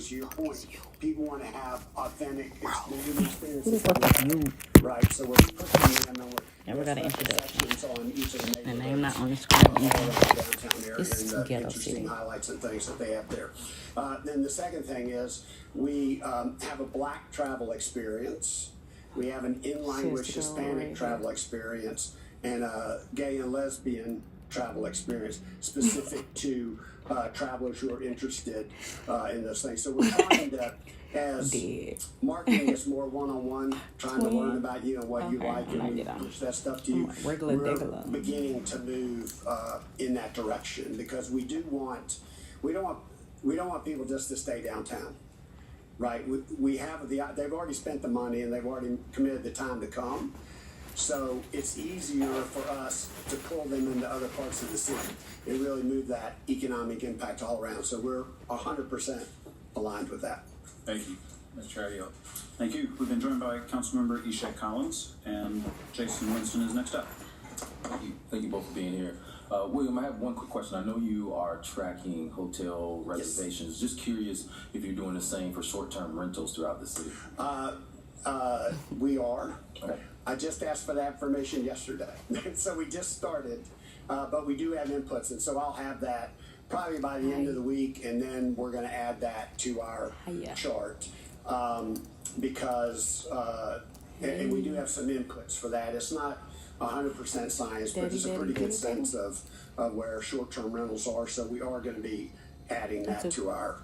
because to your point, people want to have authentic experiences. Right, so we're putting them Never got an introduction. on each of the My name not on the screen. downtown area It's and ghetto interesting city. highlights and things that they have there. Then the second thing is we have a black travel experience. We have an in-language Hispanic travel experience and a gay and lesbian travel experience specific to travelers who are interested in those things. So we're trying to, as marketing is more one-on-one, trying to learn about you and what you like and we push that stuff to you. We're beginning to move in that direction because we don't want people just to stay downtown. Right, we have they've already spent the money and they've already committed the time to come. So it's easier for us to pull them into other parts of the city and really move that economic impact all around. So we're 100% aligned with that. Thank you, Mr. Chair. Thank you. We've been joined by Councilmember Ishaq Collins, and Jason Winston is next up. Thank you both for being here. William, I have one quick question. I know you are tracking hotel reservations. Yes. Just curious if you're doing the same for short-term rentals throughout the city. We are. Okay. I just asked for that information yesterday. So we just started, but we do have inputs, and so I'll have that probably by the end of the week, and then we're going to add that to our chart because, and we do have some inputs for that. It's not 100% science, but it's a pretty good sense of where short-term rentals are. So we are going to be adding that to our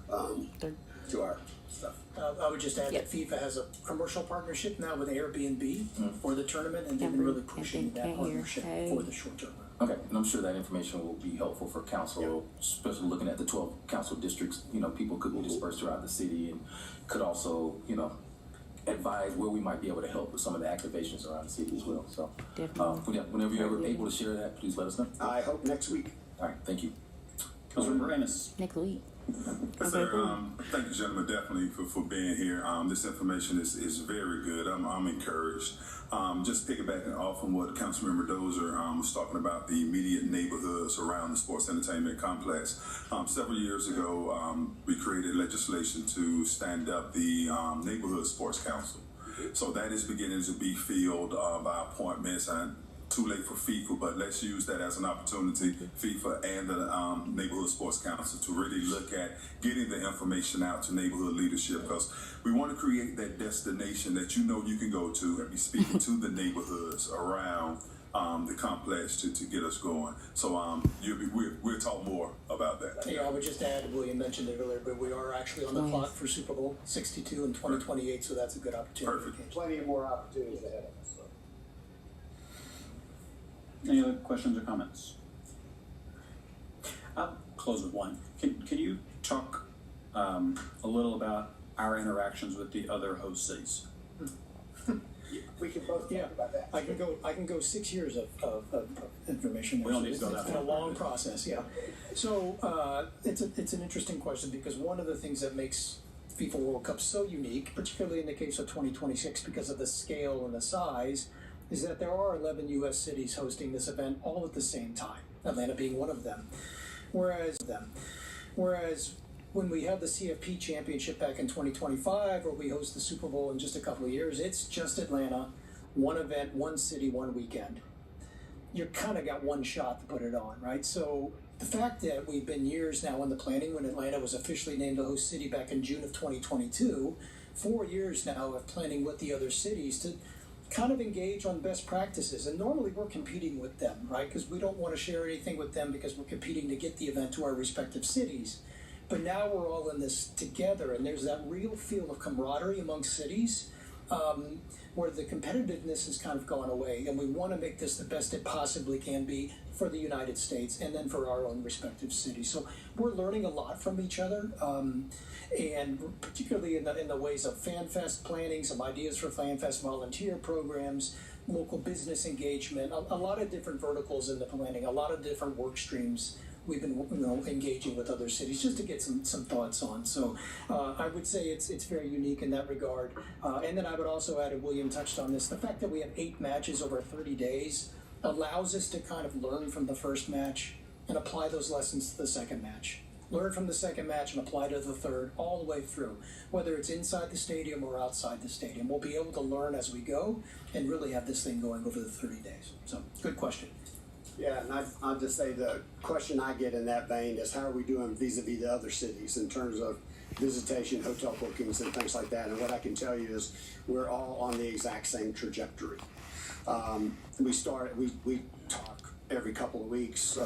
stuff. I would just add that FIFA has a commercial partnership now with Airbnb for the tournament, and they've been really pushing that partnership for the short term. Okay, and I'm sure that information will be helpful for council, especially looking at the 12 council districts. You know, people could be dispersed throughout the city and could also, you know, advise where we might be able to help with some of the activations around the city as well. So whenever you're able to share that, please let us know. I hope next week. All right, thank you. Councilmember Amos. Next week. Yes, sir. Thank you, gentlemen, definitely for being here. This information is very good. I'm encouraged. Just piggybacking off on what Councilmember Dozier was talking about, the immediate neighborhoods around the sports entertainment complex. Several years ago, we created legislation to stand up the Neighborhood Sports Council. So that is beginning to be filled by appointments. And too late for FIFA, but let's use that as an opportunity, FIFA and the Neighborhood Sports Council, to really look at getting the information out to neighborhood leadership, because we want to create that destination that you know you can go to and be speaking to the neighborhoods around the complex to get us going. So we'll talk more about that. Yeah, I would just add, William mentioned it earlier, but we are actually on the clock for Super Bowl 62 in 2028, so that's a good opportunity. Perfect. Plenty more opportunities ahead of us. So. Any other questions or comments? I'll close with one. Can you talk a little about our interactions with the other host cities? We can both talk about that. I can go 6 years of information. We don't need to go that far. It's been a long process, yeah. So it's an interesting question, because one of the things that makes FIFA World Cup so unique, particularly in the case of 2026, because of the scale and the size, is that there are 11 U.S. cities hosting this event all at the same time, Atlanta being one of them. Whereas when we have the CFP Championship back in 2025, or we host the Super Bowl in just a couple of years, it's just Atlanta, one event, one city, one weekend. You kind of got one shot to put it on, right? So the fact that we've been years now in the planning, when Atlanta was officially named the host city back in June of 2022, 4 years now of planning with the other cities to kind of engage on best practices. And normally we're competing with them, right? Because we don't want to share anything with them because we're competing to get the event to our respective cities. But now we're all in this together, and there's that real feel of camaraderie amongst cities where the competitiveness has kind of gone away, and we want to make this the best it possibly can be for the United States and then for our own respective cities. So we're learning a lot from each other, and particularly in the ways of FanFest planning, some ideas for FanFest volunteer programs, local business engagement, a lot of different verticals in the planning, a lot of different work streams we've been engaging with other cities just to get some thoughts on. So I would say it's very unique in that regard. And then I would also add, and William touched on this, the fact that we have 8 matches over 30 days allows us to kind of learn from the first match and apply those lessons to the second match. learn from the second match and apply to the third all the way through, whether it's inside the stadium or outside the stadium. We'll be able to learn as we go and really have this thing going over the 30 days. So, good question. Yeah, and I'll just say the question I get in that vein is how are we doing vis-a-vis the other cities in terms of visitation, hotel bookings, and things like that. And what I can tell you is we're all on the exact same trajectory. We talk every couple of weeks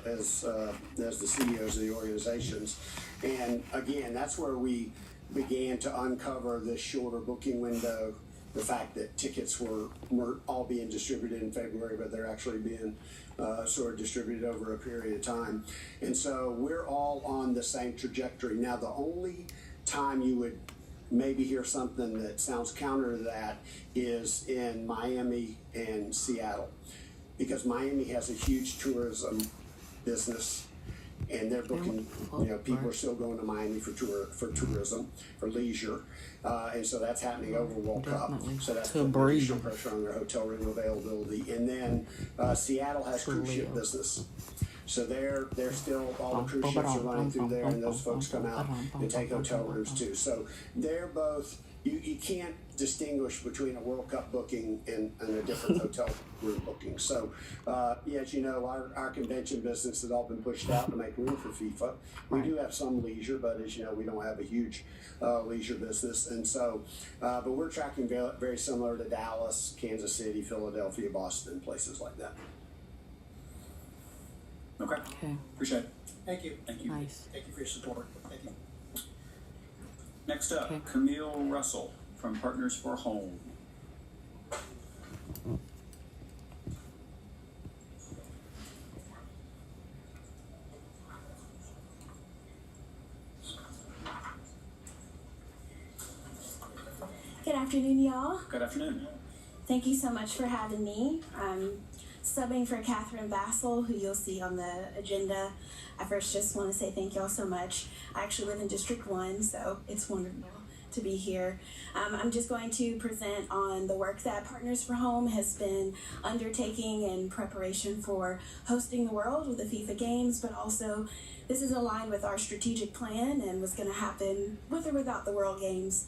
as the CEOs of the organizations. And again, that's where we began to uncover this shorter booking window, the fact that tickets weren't all being distributed in February, but they're actually being sort of distributed over a period of time. And so we're all on the same trajectory. Now, the only time you would maybe hear something that sounds counter to that is in Miami and Seattle, because Miami has a huge tourism business, and they're booking, people are still going to Miami for tourism, for leisure, and so that's happening over World Cup. So that's putting additional pressure on their hotel room availability. And then Seattle has cruise ship business. So they're still, all the cruise ships are running through there, and those folks come out and take hotel rooms too. So they're both, you can't distinguish between a World Cup booking and a different hotel room booking. So, as you know, our convention business has all been pushed out to make room for FIFA. We do have some leisure, but as you know, we don't have a huge leisure business. And so, but we're tracking very similar to Dallas, Kansas City, Philadelphia, Boston, places like that. Okay. Appreciate it. Thank you. Thank you. Nice. Thank you for your support. Thank you. Next up, Camille Russell from Partners for Home. Good afternoon, y'all. Good afternoon. Thank you so much for having me. I'm subbing for Catherine Bassel, who you'll see on the agenda. I first just want to say thank y'all so much. I actually live in District 1, so it's wonderful to be here. I'm just going to present on the work that Partners for Home has been undertaking in preparation for hosting the world with the FIFA games, but also this is aligned with our strategic plan and what's going to happen with or without the World Games.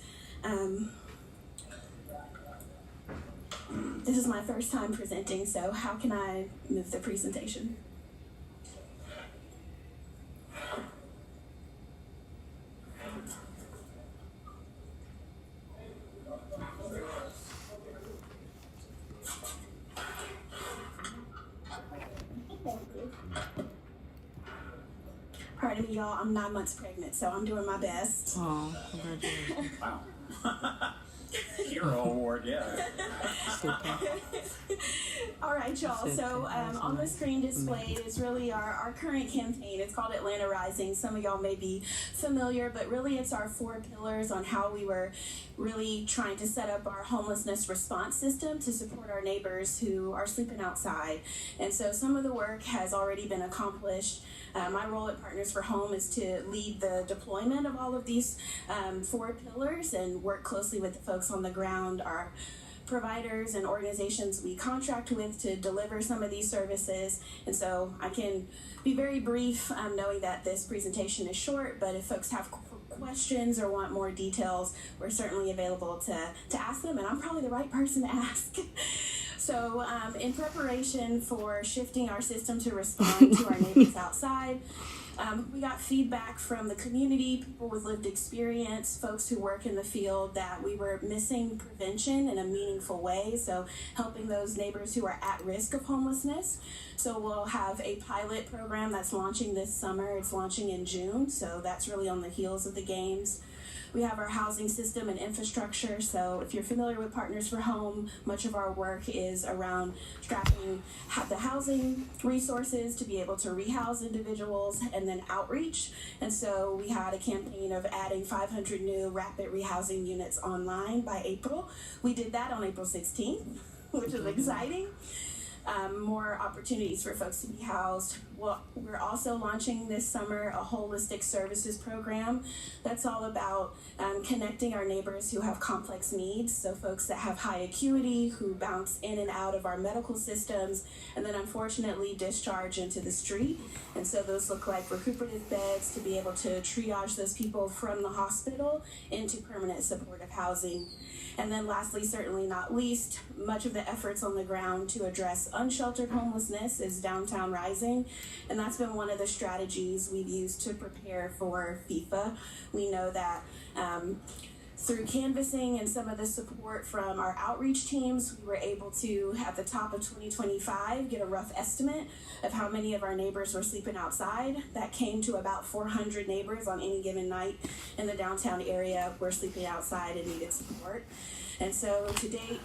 This is my first time presenting, so how can I move the presentation? Pardon me, y'all, I'm 9 months pregnant, so I'm doing my best. Oh, congratulations. Wow. Hero award, yeah. All right, y'all. So on the screen displayed is really our current campaign. It's called Atlanta Rising. Some of y'all may be familiar, but really it's our 4 pillars on how we were really trying to set up our homelessness response system to support our neighbors who are sleeping outside. And so some of the work has already been accomplished. My role at Partners for Home is to lead the deployment of all of these 4 pillars and work closely with the folks on the ground, our providers and organizations we contract with to deliver some of these services. And so I can be very brief, knowing that this presentation is short, but if folks have questions or want more details, we're certainly available to ask them, and I'm probably the right person to ask. So in preparation for shifting our system to respond to our neighbors outside, we got feedback from the community, people with lived experience, folks who work in the field, that we were missing prevention in a meaningful way, so helping those neighbors who are at risk of homelessness. So we'll have a pilot program that's launching this summer. It's launching in June, so that's really on the heels of the games. We have our housing system and infrastructure. So if you're familiar with Partners for Home, much of our work is around strapping the housing resources to be able to rehouse individuals, and then outreach. And so we had a campaign of adding 500 new rapid rehousing units online by April. We did that on April 16th, which is exciting. More opportunities for folks to be housed. we're also launching this summer a holistic services program that's all about connecting our neighbors who have complex needs, so folks that have high acuity, who bounce in and out of our medical systems, and then unfortunately discharge into the street. And so those look like recuperative beds to be able to triage those people from the hospital into permanent supportive housing. And then lastly, certainly not least, much of the efforts on the ground to address unsheltered homelessness is Downtown Rising. And that's been one of the strategies we've used to prepare for FIFA. We know that through canvassing and some of the support from our outreach teams, we were able to, at the top of 2025, get a rough estimate of how many of our neighbors were sleeping outside. That came to about 400 neighbors on any given night in the downtown area were sleeping outside and needed support. And so to date,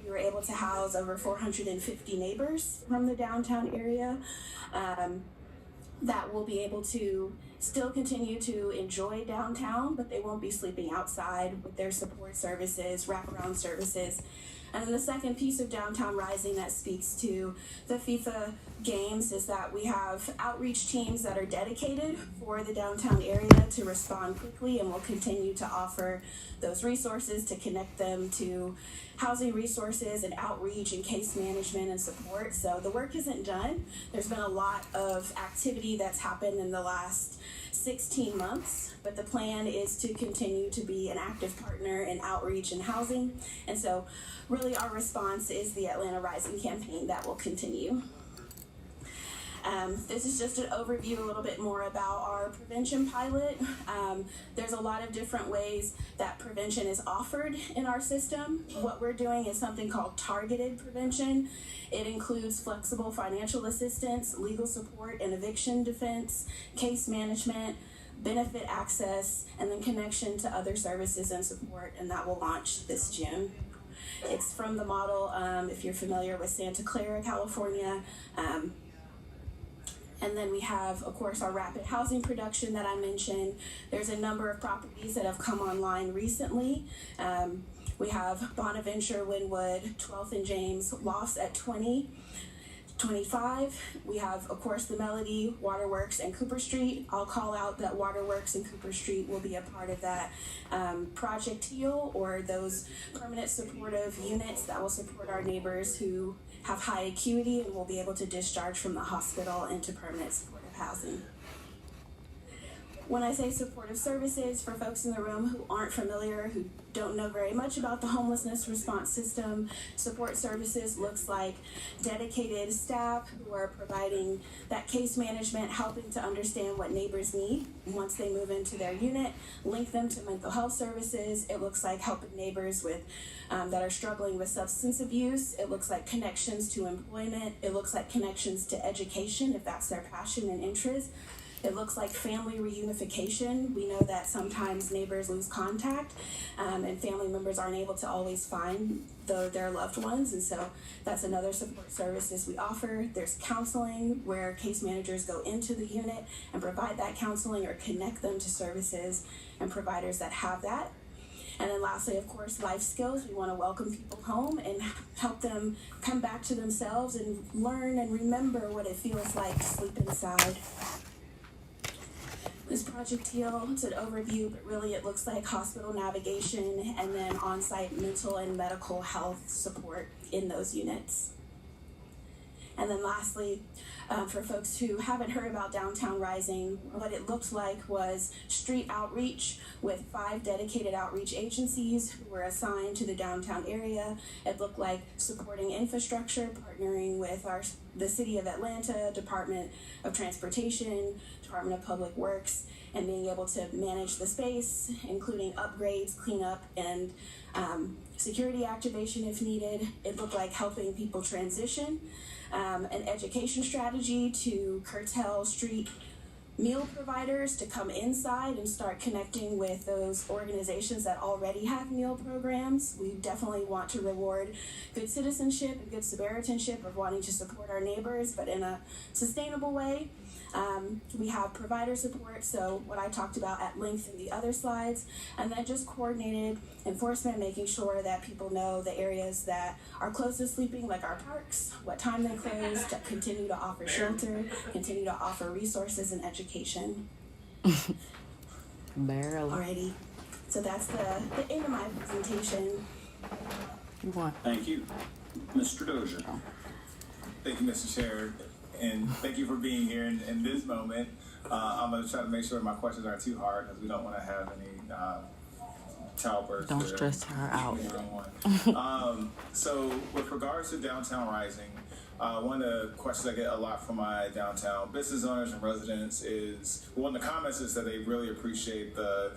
we were able to house over 450 neighbors from the downtown area that will be able to still continue to enjoy downtown, but they won't be sleeping outside with their support services, wraparound services. And then the second piece of Downtown Rising that speaks to the FIFA games is that we have outreach teams that are dedicated for the downtown area to respond quickly, and we'll continue to offer those resources to connect them to housing resources and outreach and case management and support. So the work isn't done. There's been a lot of activity that's happened in the last 16 months, but the plan is to continue to be an active partner in outreach and housing. And so really our response is the Atlanta Rising campaign that will continue. This is just an overview a little bit more about our prevention pilot. There's a lot of different ways that prevention is offered in our system. What we're doing is something called targeted prevention. It includes flexible financial assistance, legal support and eviction defense, case management, benefit access, and then connection to other services and support, and that will launch this June. It's from the model, if you're familiar with Santa Clara, California. And then we have, of course, our rapid housing production that I mentioned. There's a number of properties that have come online recently. We have Bonaventure, Wynwood, 12th and James, Lofts at 2025. We have, of course, the Melody, Waterworks, and Cooper Street. I'll call out that Waterworks and Cooper Street will be a part of that Project Heal, or those permanent supportive units that will support our neighbors who have high acuity and will be able to discharge from the hospital into permanent supportive housing. When I say supportive services, for folks in the room who aren't familiar, who don't know very much about the homelessness response system, support services looks like dedicated staff who are providing that case management, helping to understand what neighbors need once they move into their unit, link them to mental health services. It looks like helping neighbors with that are struggling with substance abuse. It looks like connections to employment. It looks like connections to education, if that's their passion and interest. It looks like family reunification. We know that sometimes neighbors lose contact and family members aren't able to always find their loved ones, and so that's another support services we offer. There's counseling, where case managers go into the unit and provide that counseling or connect them to services and providers that have that. And then lastly, of course, life skills. We want to welcome people home and help them come back to themselves and learn and remember what it feels like to sleep inside. This Project Heal, it's an overview, but really it looks like hospital navigation and then on-site mental and medical health support in those units. And then lastly, for folks who haven't heard about Downtown Rising, what it looked like was street outreach with 5 dedicated outreach agencies who were assigned to the downtown area. It looked like supporting infrastructure, partnering with the City of Atlanta, Department of Transportation, Department of Public Works, and being able to manage the space, including upgrades, cleanup, and security activation if needed. It looked like helping people transition, an education strategy to curtail street meal providers to come inside and start connecting with those organizations that already have meal programs. We definitely want to reward good citizenship and good Samaritanship of wanting to support our neighbors, but in a sustainable way. We have provider support, so what I talked about at length in the other slides, and then just coordinated enforcement, making sure that people know the areas that are close to sleeping, like our parks, what time they close, to continue to offer shelter, continue to offer resources and education. Barely. Alrighty, so that's the end of my presentation. What? Thank you. Mr. Dozier. Thank you, Mr. Chair, and thank you for being here in this moment. I'm going to try to make sure my questions aren't too hard because we don't want to have any childbirths. Don't stress her out. So with regards to Downtown Rising, one of the questions I get a lot from my downtown business owners and residents is, one of the comments is that they really appreciate the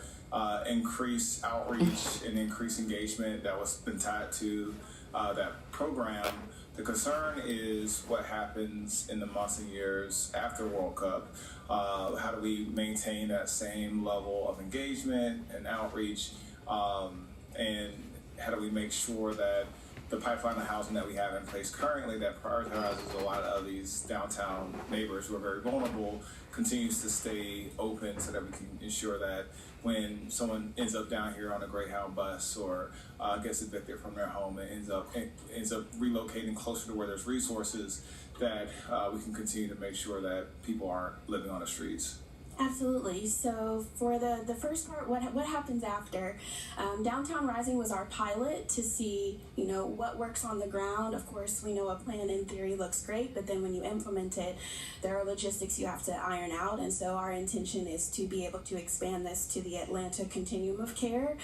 increased outreach and increased engagement that was been tied to that program. The concern is what happens in the months and years after World Cup. How do we maintain that same level of engagement and outreach? And how do we make sure that the pipeline of housing that we have in place currently that prioritizes a lot of these downtown neighbors who are very vulnerable continues to stay open so that we can ensure that when someone ends up down here on a Greyhound bus or gets evicted from their home and ends up relocating closer to where there's resources, that we can continue to make sure that people aren't living on the streets. Absolutely. So for the first part, what happens after? Downtown Rising was our pilot to see, what works on the ground. Of course, we know a plan in theory looks great, but then when you implement it, there are logistics you have to iron out. And so our intention is to be able to expand this to the Atlanta Continuum of Care.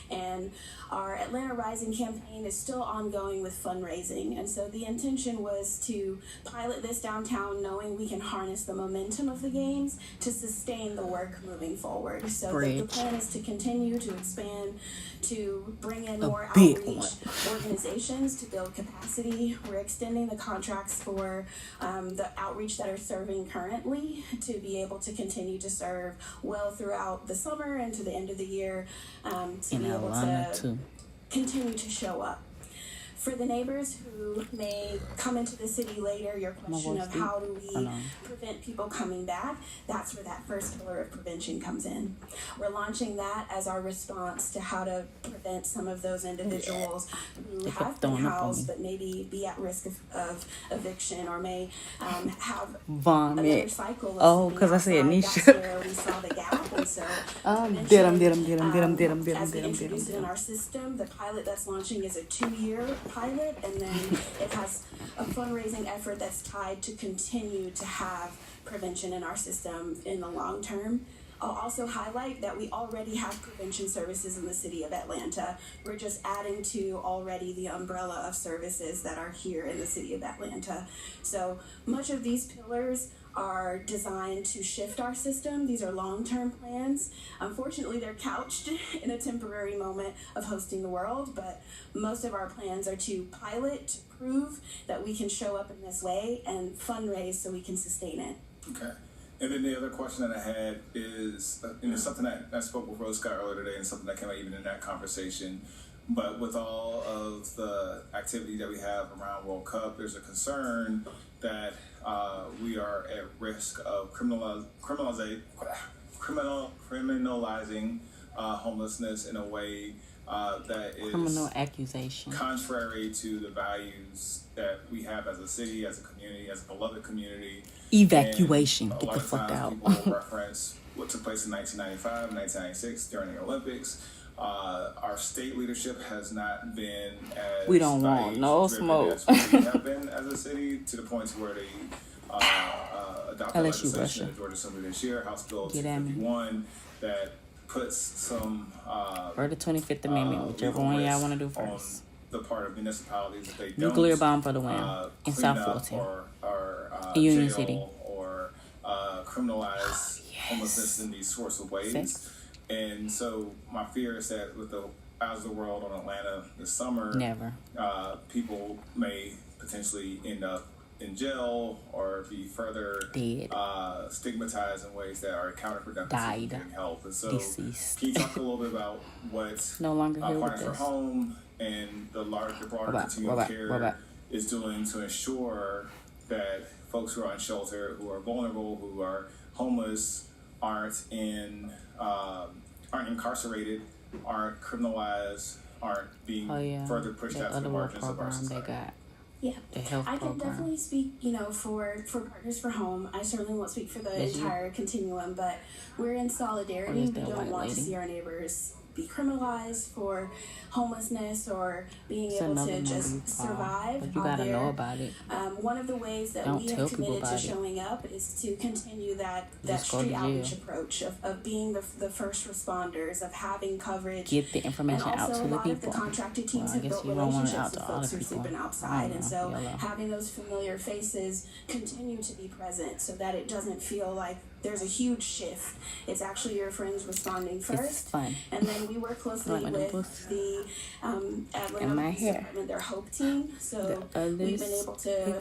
And our Atlanta Rising campaign is still ongoing with fundraising. And so the intention was to pilot this downtown knowing we can harness the momentum of the games to sustain the work moving forward. So the plan is to continue to expand, to bring in more outreach organizations to build capacity. We're extending the contracts for the outreach that are serving currently to be able to continue to serve well throughout the summer and to the end of the year, to be able to continue to show up. For the neighbors who may come into the city later, your question of how do we prevent people coming back, that's where that first pillar of prevention comes in. We're launching that as our response to how to prevent some of those individuals who have been housed but maybe be at risk of eviction or may have another cycle of because I said Nisha. That's where we saw the gap, and so as we introduce it in our system, the pilot that's launching is a 2-year pilot, and then it has a fundraising effort that's tied to continue to have prevention in our system in the long term. I'll also highlight that we already have prevention services in the city of Atlanta. We're just adding to already the umbrella of services that are here in the city of Atlanta. So much of these pillars are designed to shift our system. These are long-term plans. Unfortunately, they're couched in a temporary moment of hosting the world, but most of our plans are to pilot, to prove that we can show up in this way, and fundraise so we can sustain it. Okay. And then the other question that I had is, something that I spoke with Rose Scott earlier today and something that came out even in that conversation, but with all of the activity that we have around World Cup, there's a concern that we are at risk of criminalizing homelessness in a way that is criminal accusation contrary to the values that we have as a city, as a community, as a beloved community. Evacuation. And get the fuck out. People reference what took place in 1995, 1996 during the Olympics. Our state leadership has not been as we don't want no smoke as we have been as a city, to the point where they adopted legislation in the Georgia Assembly this year, House Bill 251, that puts some or the 25th Amendment, whichever one y'all want to do first. On the part of municipalities that they don't nuclear bomb for the win in South Fulton, or Union jail City, or criminalize homelessness in these sorts of ways. And so my fear is that with the eyes of the world on Atlanta this summer, people may potentially end up in jail or be further stigmatized in ways that are counterproductive to getting help. And so can you talk a little bit about what no longer Partners for Home and the broader continuum of care is doing to ensure that folks who are on shelter, who are vulnerable, who are homeless, aren't incarcerated, aren't criminalized, aren't being further pushed out to the margins of our society. Yeah, the health I can program. definitely speak, for Partners for Home. I certainly won't speak for the entire continuum, but we're in solidarity. We don't want to see our neighbors be criminalized for homelessness or being able to just survive. But you gotta know about it. One of the ways that we have committed to showing up is to continue that street outreach approach of being the first responders, of having coverage. Get the information and also out to the people. A lot of the contracted teams have built relationships with folks who are sleeping outside, and so having those familiar faces continue to be present so that it doesn't feel like there's a huge shift. It's actually your friends responding first. It's fun. And then we work closely with the Atlanta Police Department, their HOPE team. So we've been able to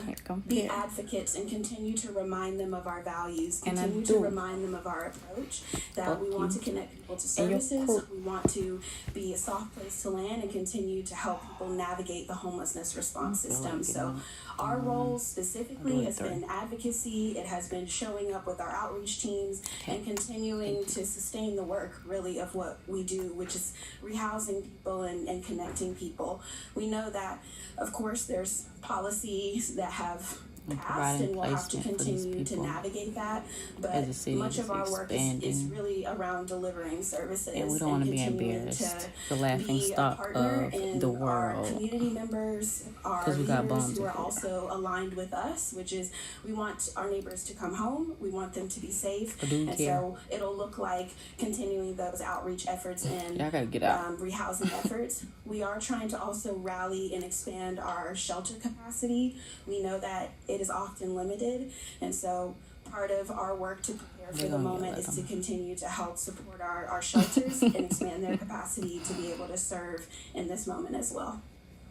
be advocates and continue to remind them of our values, continue to remind them of our approach, that we want to connect people to services, we want to be a soft place to land and continue to help people navigate the homelessness response system. So our role specifically has been advocacy. It has been showing up with our outreach teams and continuing to sustain the work really of what we do, which is rehousing people and connecting people. We know that, of course, there's policies that have passed and we'll have to continue to navigate that, but much of our work is really around delivering services and we don't want to be embarrassed, the laughing stock of the world. Our community members, our leaders who are also aligned with us, which is we want our neighbors to come home, we want them to be safe, so it'll look like continuing those outreach efforts and rehousing efforts. We are trying to also rally and expand our shelter capacity. We know that it is often limited, and so part of our work to prepare for the moment is to continue to help support our shelters and expand their capacity to be able to serve in this moment as well.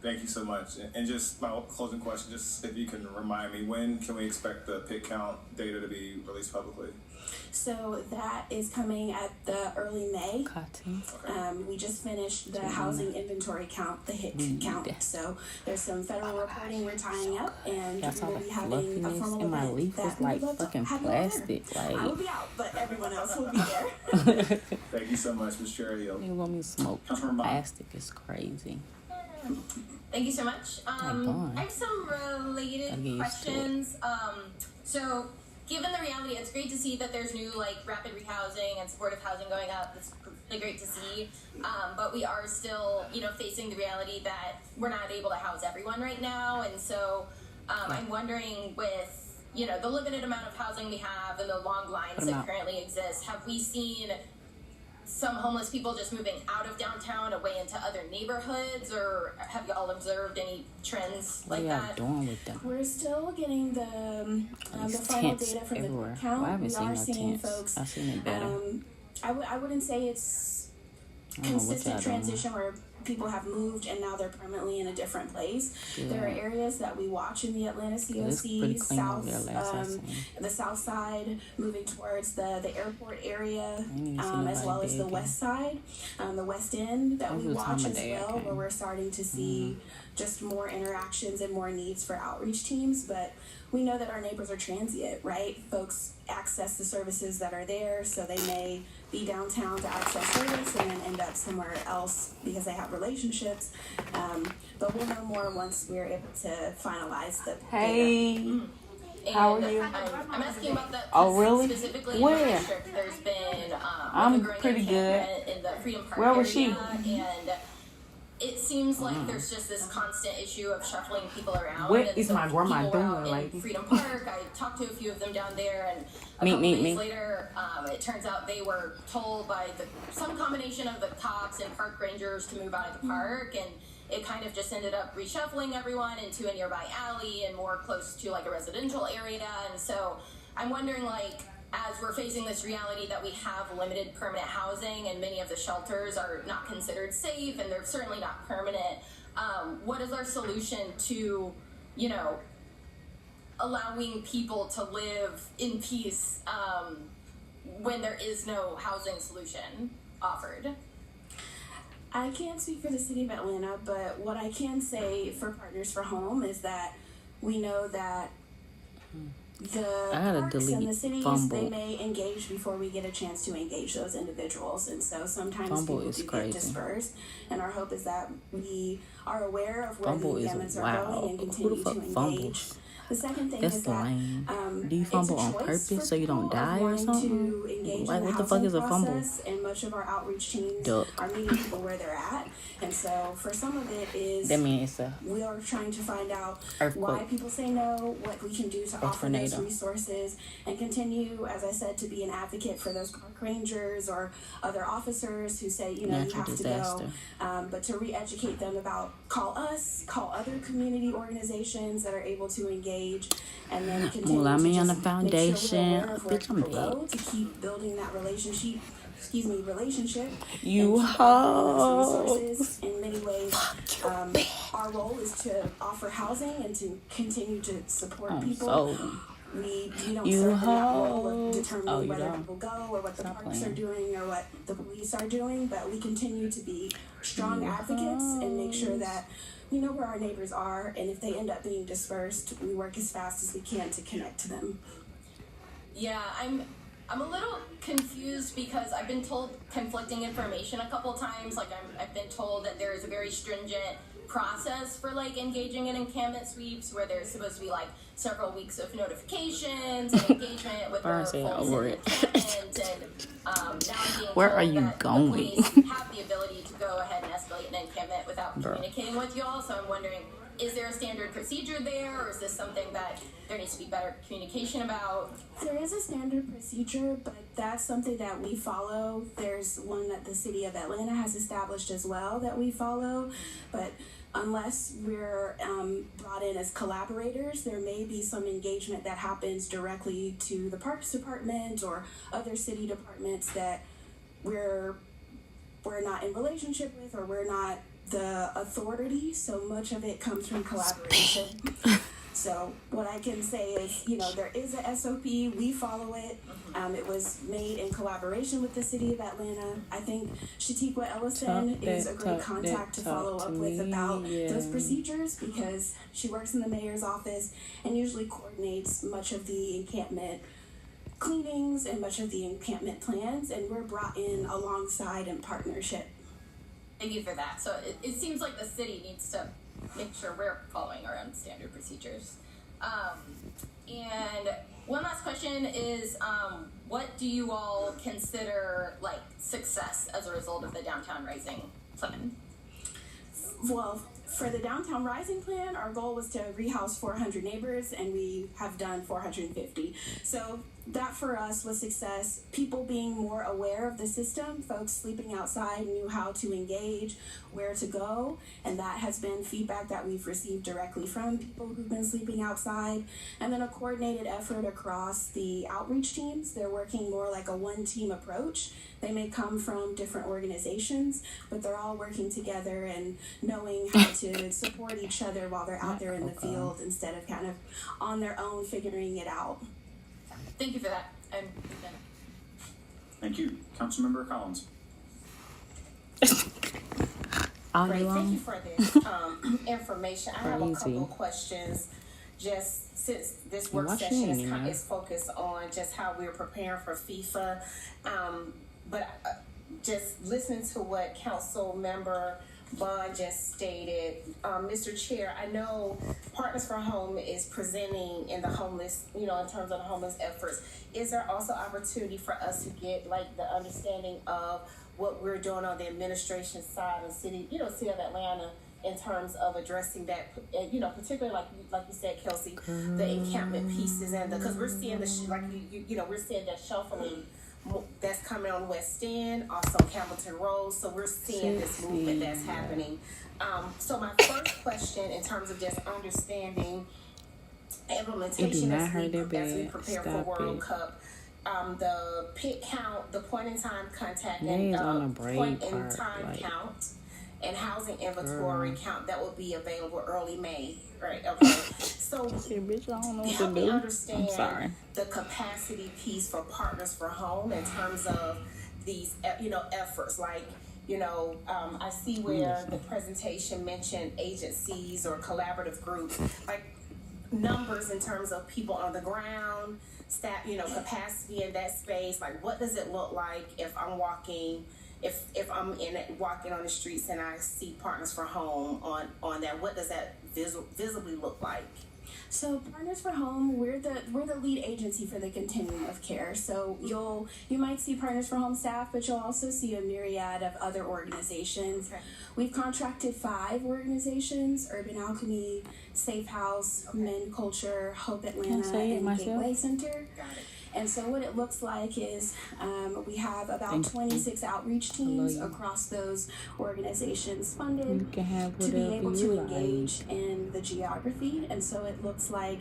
Thank you so much. And just my closing question, just if you can remind me, when can we expect the PIC count data to be released publicly? So that is coming at the early May. We just finished the housing inventory count, the HIC count. So there's some federal reporting we're tying up, and we will be having a formal event that we would love to have plastic. I will be out, but everyone else will be there. Thank you so much, Ms. Cherry. You want me to smoke plastic? It's crazy. Thank you so much. I have some related questions. So, given the reality, it's great to see that there's new rapid rehousing and supportive housing going up. It's really great to see. But we are still, facing the reality that we're not able to house everyone right now. And so, I'm wondering with, the limited amount of housing we have and the long lines that currently exist, have we seen some homeless people just moving out of downtown away into other neighborhoods, or have y'all observed any trends like that? What are y'all doing with them? We're still getting the final data from everywhere. the count. I haven't we seen are no seeing tents. folks. I've seen it better. I wouldn't say it's consistent transition where people have moved and now they're permanently in a different place. There are areas that we watch in the Atlanta COC, the south side, moving towards the airport area, as well as the west side, the west end that we watch as well, where we're starting to see just more interactions and more needs for outreach teams. But we know that our neighbors are transient, right? Folks access the services that are there, so they may be downtown to access service and then end up somewhere else because they have relationships. But we'll know more once we're able to finalize the data. How are you? I'm asking about that. Oh, really? Specifically Where? in my district, there's been I'm pretty good. In the Freedom Park Where was she? And it seems like there's just this constant issue of shuffling people around. What is my grandma doing, lady? Freedom Park. I talked to a few of them down there, and a couple days later, it turns out they were told by some combination of the cops and park rangers to move out of the park, and it kind of just ended up reshuffling everyone into a nearby alley and more close to a residential area. And so I'm wondering, as we're facing this reality that we have limited permanent housing and many of the shelters are not considered safe and they're certainly not permanent, what is our solution to, allowing people to live in peace when there is no housing solution offered? I can't speak for the city of Atlanta, but what I can say for Partners for Home is that we know that The parks and the cities, they may engage before we get a chance to engage those individuals, and so sometimes people do get dispersed, and our hope is that we are aware of where the gamins are going and continue to engage. The second thing is that do you fumble on purpose so you don't die or something? Like, what the fuck is a fumble? And much of our outreach teams are meeting people where they're at, and so for some of it is we are trying to find out why people say no, what we can do to offer those resources, and continue, as I said, to be an advocate for those park rangers or other officers who say, you know, you have to go, but to re-educate them about call us, call other community organizations that are able to engage. And then continue to just make sure we're aware of where people go to keep building that relationship. You resources in many ways. Our role is to offer housing and to continue to support people. We don't serve that role of determining whether people go or what the parks are doing or what the police are doing, but we continue to be strong advocates and make sure that we know where our neighbors are, and if they end up being dispersed, we work as fast as we can to connect to them. Yeah, I'm a little confused because I've been told conflicting information a couple times. Like I've been told that there is a very stringent process for like engaging in encampment sweeps where there's supposed to be like several weeks of notifications and engagement with the folks in the encampment, and now I'm being where are you going? The police have the ability to go ahead and escalate an encampment without communicating with y'all, so I'm wondering, is there a standard procedure there, or is this something that there needs to be better communication about? There is a standard procedure, but that's something that we follow. There's one that the city of Atlanta has established as well that we follow, but unless we're brought in as collaborators, there may be some engagement that happens directly to the Parks Department or other city departments that we're not in relationship with, or we're not the authority, so much of it comes from collaboration. So what I can say is, you know, there is a SOP, we follow it. It was made in collaboration with the city of Atlanta. I think Shatiqua Ellison is a great contact to follow up with about those procedures, because she works in the mayor's office and usually coordinates much of the encampment cleanings and much of the encampment plans, and we're brought in alongside in partnership. Thank you for that. So it seems like the city needs to make sure we're following our own standard procedures. And one last question is, what do you all consider like success as a result of the Downtown Rising plan? Well, for the Downtown Rising plan, our goal was to rehouse 400 neighbors, and we have done 450. So that for us was success. People being more aware of the system, folks sleeping outside knew how to engage, where to go, and that has been feedback that we've received directly from people who've been sleeping outside. And then a coordinated effort across the outreach teams. They're working more like a one-team approach. They may come from different organizations, but they're all working together and knowing how to support each other while they're out there in the field instead of kind of on their own figuring it out. Thank you for that. Thank you. Councilmember Collins. Great, thank you for this information. I have a couple of questions, just since this work session is focused on just how we're preparing for FIFA. But just listening to what Council Member Bond just stated, Mr. Chair, I know Partners for Home is presenting in the homeless, in terms of the homeless efforts. Is there also opportunity for us to get like the understanding of what we're doing on the administration side of city of Atlanta in terms of addressing that, particularly like you said, Kelsey, the encampment pieces and because we're seeing we're seeing that shuffling that's coming on West End, also Campbellton Road. So we're seeing this movement that's happening. So my first question, in terms of just understanding implementation as we prepare for World Cup, the pit count, the point in time contact, and point in time count, and housing inventory count that will be available early May. Right. Okay. So help me understand the capacity piece for Partners for Home in terms of these, efforts. Like, I see where the presentation mentioned agencies or collaborative groups. Like, numbers in terms of people on the ground, staff, capacity in that space. Like, what does it look like if I'm walking, if I'm walking on the streets and I see Partners for Home on that? What does that visibly look like? So Partners for Home, we're the lead agency for the continuum of care. So you might see Partners for Home staff, but you'll also see a myriad of other organizations. Okay. We've contracted 5 organizations: Urban Alchemy, Safe House, Men Culture, Hope Atlanta, and Gateway Center. Got it. And so what it looks like is we have about 26 outreach teams across those organizations funded to be able to engage in the geography. And so it looks like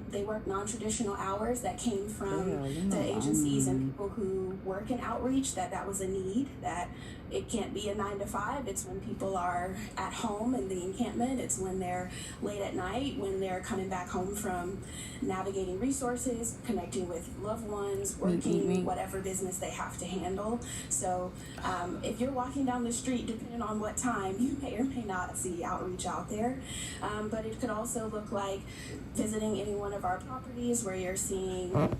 they work non-traditional hours that came from the agencies and people who work in outreach, that was a need, that it can't be a 9 to 5. It's when people are at home in the encampment. It's when they're late at night, when they're coming back home from navigating resources, connecting with loved ones, working whatever business they have to handle. So if you're walking down the street, depending on what time, you may or may not see outreach out there. But it could also look like visiting any one of our properties where you're seeing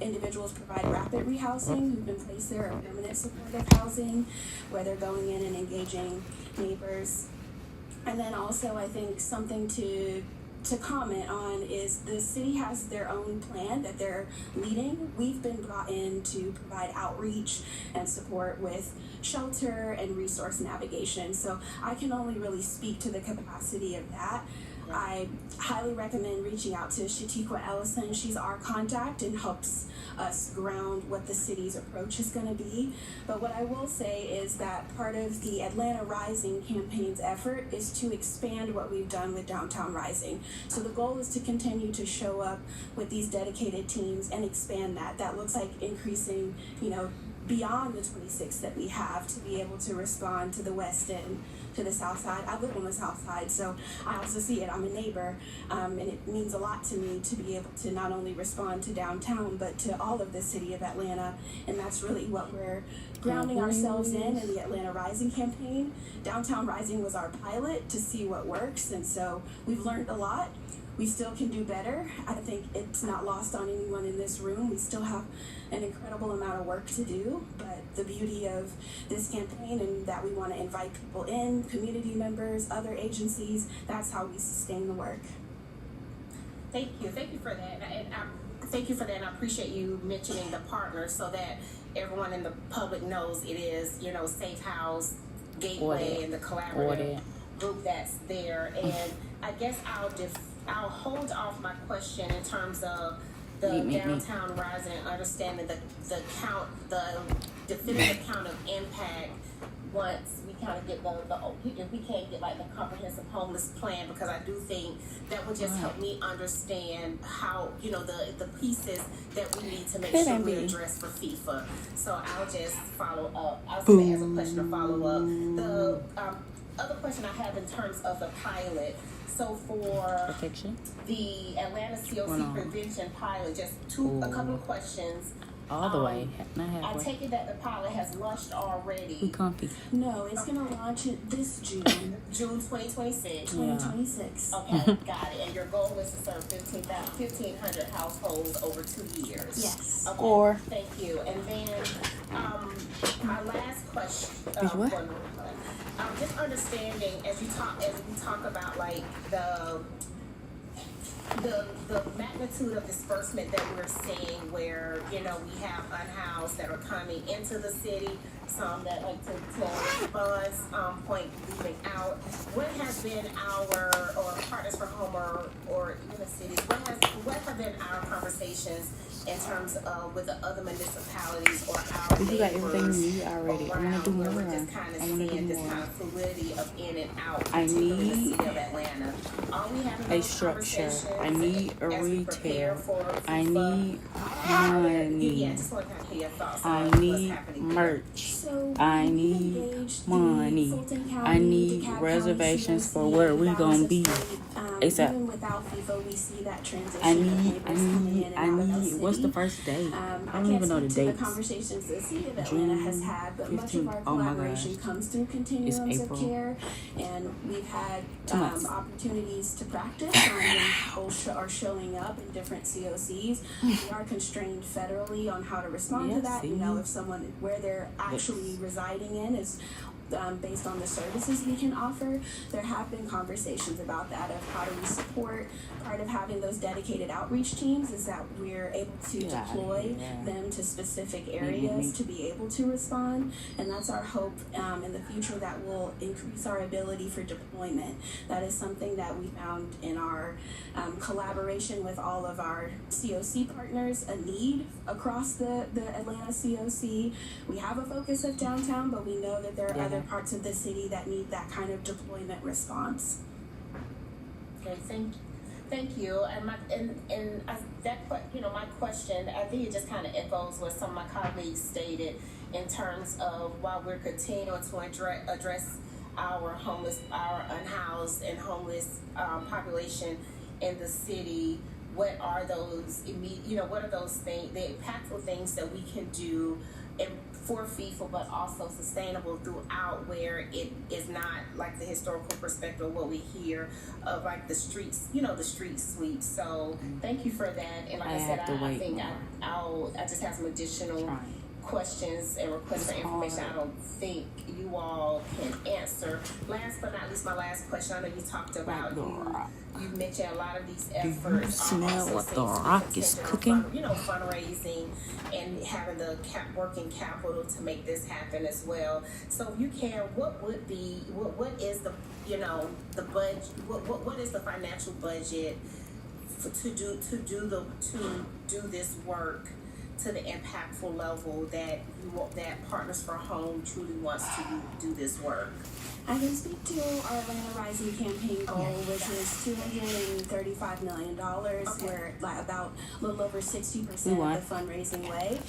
individuals provide rapid rehousing who've been placed there, or permanent supportive housing, where they're going in and engaging neighbors. And then also, I think something to comment on is the city has their own plan that they're leading. We've been brought in to provide outreach and support with shelter and resource navigation. So I can only really speak to the capacity of that. I highly recommend reaching out to Shatikwa Ellison. She's our contact and helps us ground what the city's approach is going to be. But what I will say is that part of the Atlanta Rising campaign's effort is to expand what we've done with Downtown Rising. So the goal is to continue to show up with these dedicated teams and expand that. That looks like increasing, beyond the 26 that we have, to be able to respond to the West End, to the South Side. I live on the South Side, so I also see it. I'm a neighbor, and it means a lot to me to be able to not only respond to downtown, but to all of the city of Atlanta. And that's really what we're grounding ourselves in the Atlanta Rising campaign. Downtown Rising was our pilot to see what works, and so we've learned a lot. We still can do better. I think it's not lost on anyone in this room. We still have an incredible amount of work to do, but the beauty of this campaign, and that we want to invite people in, community members, other agencies, that's how we sustain the work. Thank you for that. Thank you for that, and I appreciate you mentioning the partners so that everyone in the public knows it is, Safe House, Gateway, and the collaborative group that's there. And I guess I'll hold off my question in terms of the Downtown Rising, understanding the definitive count of impact once we kind of get if we can't get like the comprehensive homeless plan, because I do think that would just help me understand how, the pieces that we need to make sure we address for FIFA. So I'll just follow up. I'll say as a question to follow up. The other question I have in terms of the pilot. So for the Atlanta COC prevention pilot, just a couple of questions. All the way, not halfway. I take it that the pilot has launched already. We comfy. No, it's going to launch it this June. June 2026. 2026. Okay, got it. And your goal is to serve 1,500 households over 2 years. Yes. Okay, thank you. And then my last question. Just understanding as we talk about like the magnitude of disbursement that we're seeing, where we have unhoused that are coming into the city, some that like to funds point leaving out. What has been or Partners for Home or even the cities? What have been our conversations in terms of with the other municipalities or our neighbors? You got everything you need already. I want to do more. We're just kind of seeing this kind of fluidity of in and out. I need the city of Atlanta. Are we having a structure. I need a retail. I need money. Yeah, just want to kind of hear your thoughts. I need merch. I need money. I need reservations for where we gonna be. Even without FIFA, we see that transition. I need. What's what's the first date? I don't even know the dates. The conversations the city of Atlanta has had, but much of our collaboration comes through continuums of care, and we've had opportunities to practice when people are showing up in different COCs. We are constrained federally on how to respond to that. You know, if someone where they're actually residing in is based on the services we can offer. There have been conversations about that, of how do we support. Part of having those dedicated outreach teams is that we're able to deploy them to specific areas to be able to respond, and that's our hope in the future, that will increase our ability for deployment. That is something that we found in our collaboration with all of our COC partners, a need across the Atlanta COC. We have a focus of downtown, but we know that there are other parts of the city that need that kind of deployment response. Okay, thank you. And my question, I think it just kind of echoes what some of my colleagues stated in terms of while we're continuing to address our unhoused and homeless population in the city. What are those what are those things, the impactful things that we can do for FIFA, but also sustainable throughout, where it is not like the historical perspective of what we hear of like the streets, the street sweep. So thank you for that. And like I said, I think I just have some additional questions and requests for information I don't think you all can answer. Last but not least, my last question, I know you talked about, you mentioned a lot of these efforts. Smell what the Rock is cooking. Fundraising and having the working capital to make this happen as well. So if you can, what is the the budget? What is the financial budget to do this work to the impactful level that Partners for Home truly wants to do this work? I can speak to our Atlanta Rising campaign goal, which is $235 million. We're about a little over 60% of the fundraising way.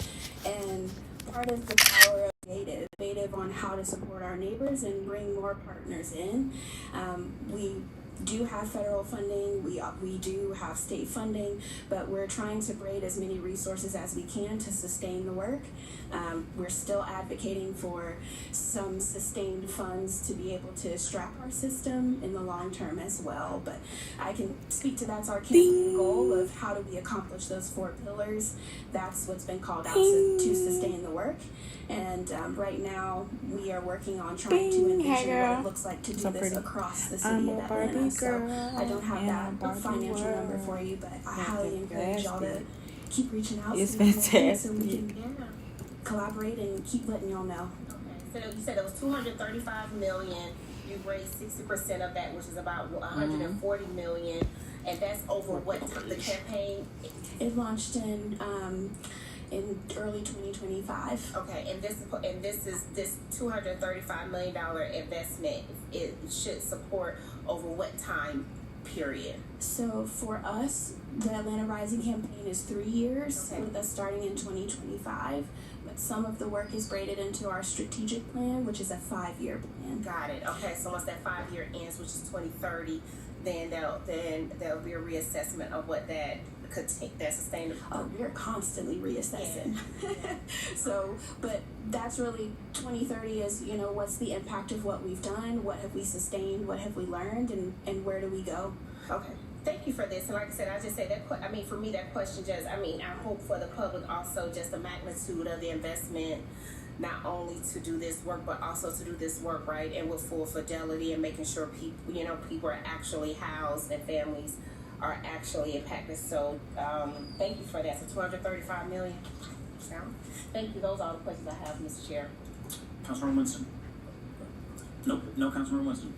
And part of the power of innovative on how to support our neighbors and bring more partners in. We do have federal funding, we do have state funding, but we're trying to braid as many resources as we can to sustain the work. We're still advocating for some sustained funds to be able to strap our system in the long term as well. But I can speak to that's our campaign goal of how do we accomplish those 4 pillars. That's what's been called out to sustain the work. And right now we are working on trying to envision what it looks like to do this across the city of Atlanta. So I don't have that financial number for you, but I highly encourage y'all to keep reaching out. It's fantastic. So we can collaborate and keep letting y'all know. Okay, so you said it was $235 million. You raised 60% of that, which is about $140 million, and that's over what time the campaign? It launched in early 2025. Okay, and this $235 million investment, it should support over what time period? So for us, the Atlanta Rising campaign is 3 years, with us starting in 2025. But some of the work is braided into our strategic plan, which is a 5-year plan. Got it. Okay, so once that 5-year ends, which is 2030, then there'll be a reassessment of what that could take, that sustainable. Oh, we're constantly reassessing. Yeah. So, but that's really 2030 is, what's the impact of what we've done? What have we sustained? What have we learned? And where do we go? Okay. Thank you for this. And like I said, I just say that, for me, that question just, I hope for the public also just the magnitude of the investment, not only to do this work, but also to do this work right and with full fidelity and making sure people are actually housed and families are actually impacted. So thank you for that. So $235 million. Thank you. Those are all the questions I have, Mr. Chair. Councilwoman Winston? Nope, no Councilwoman Winston.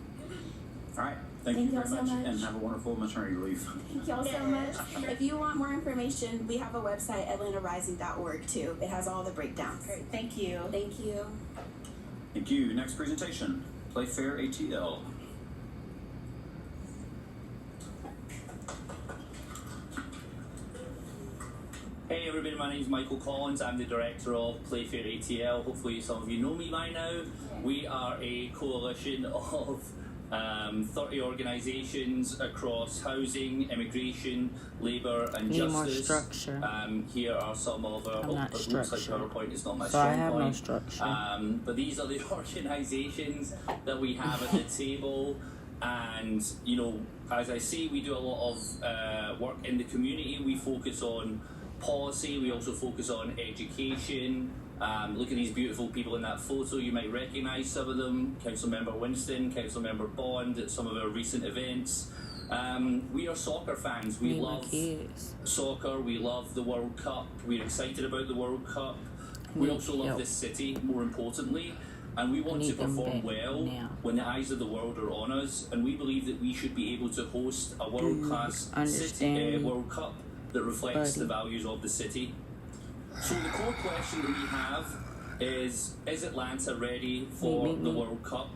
All right. Thank you very much, and have a wonderful maternity leave. Thank y'all so much. If you want more information, we have a website, atlantarising.org, too. It has all the breakdowns. Great. Thank you. Thank you. Thank you. Next presentation, Playfair ATL. Hey Hey everybody, my name is Michael Collins. I'm the director of Playfair ATL. Hopefully some of you know me by now. We are a coalition of 30 organisations across housing, immigration, labour and Need more justice. structure. Here are some of our... I'm not it looks like structured. PowerPoint is not my So strong I have point. no structure. But these are the organisations that we have at the table. And, you know, as I say, we do a lot of work in the community. We focus on policy. We also focus on education. Look at these beautiful people in that photo. You might recognise some of them. Councilmember Winston, Councilmember Bond at some of our recent events. We are soccer fans. We love soccer. We love the World Cup. We're excited about the World Cup. We also love this city, more importantly. And we want to perform well when the eyes of the world are on us. And we believe that we should be able to host a world-class city World Cup that reflects the values of the city. So the core question that we have is Atlanta ready for the World Cup?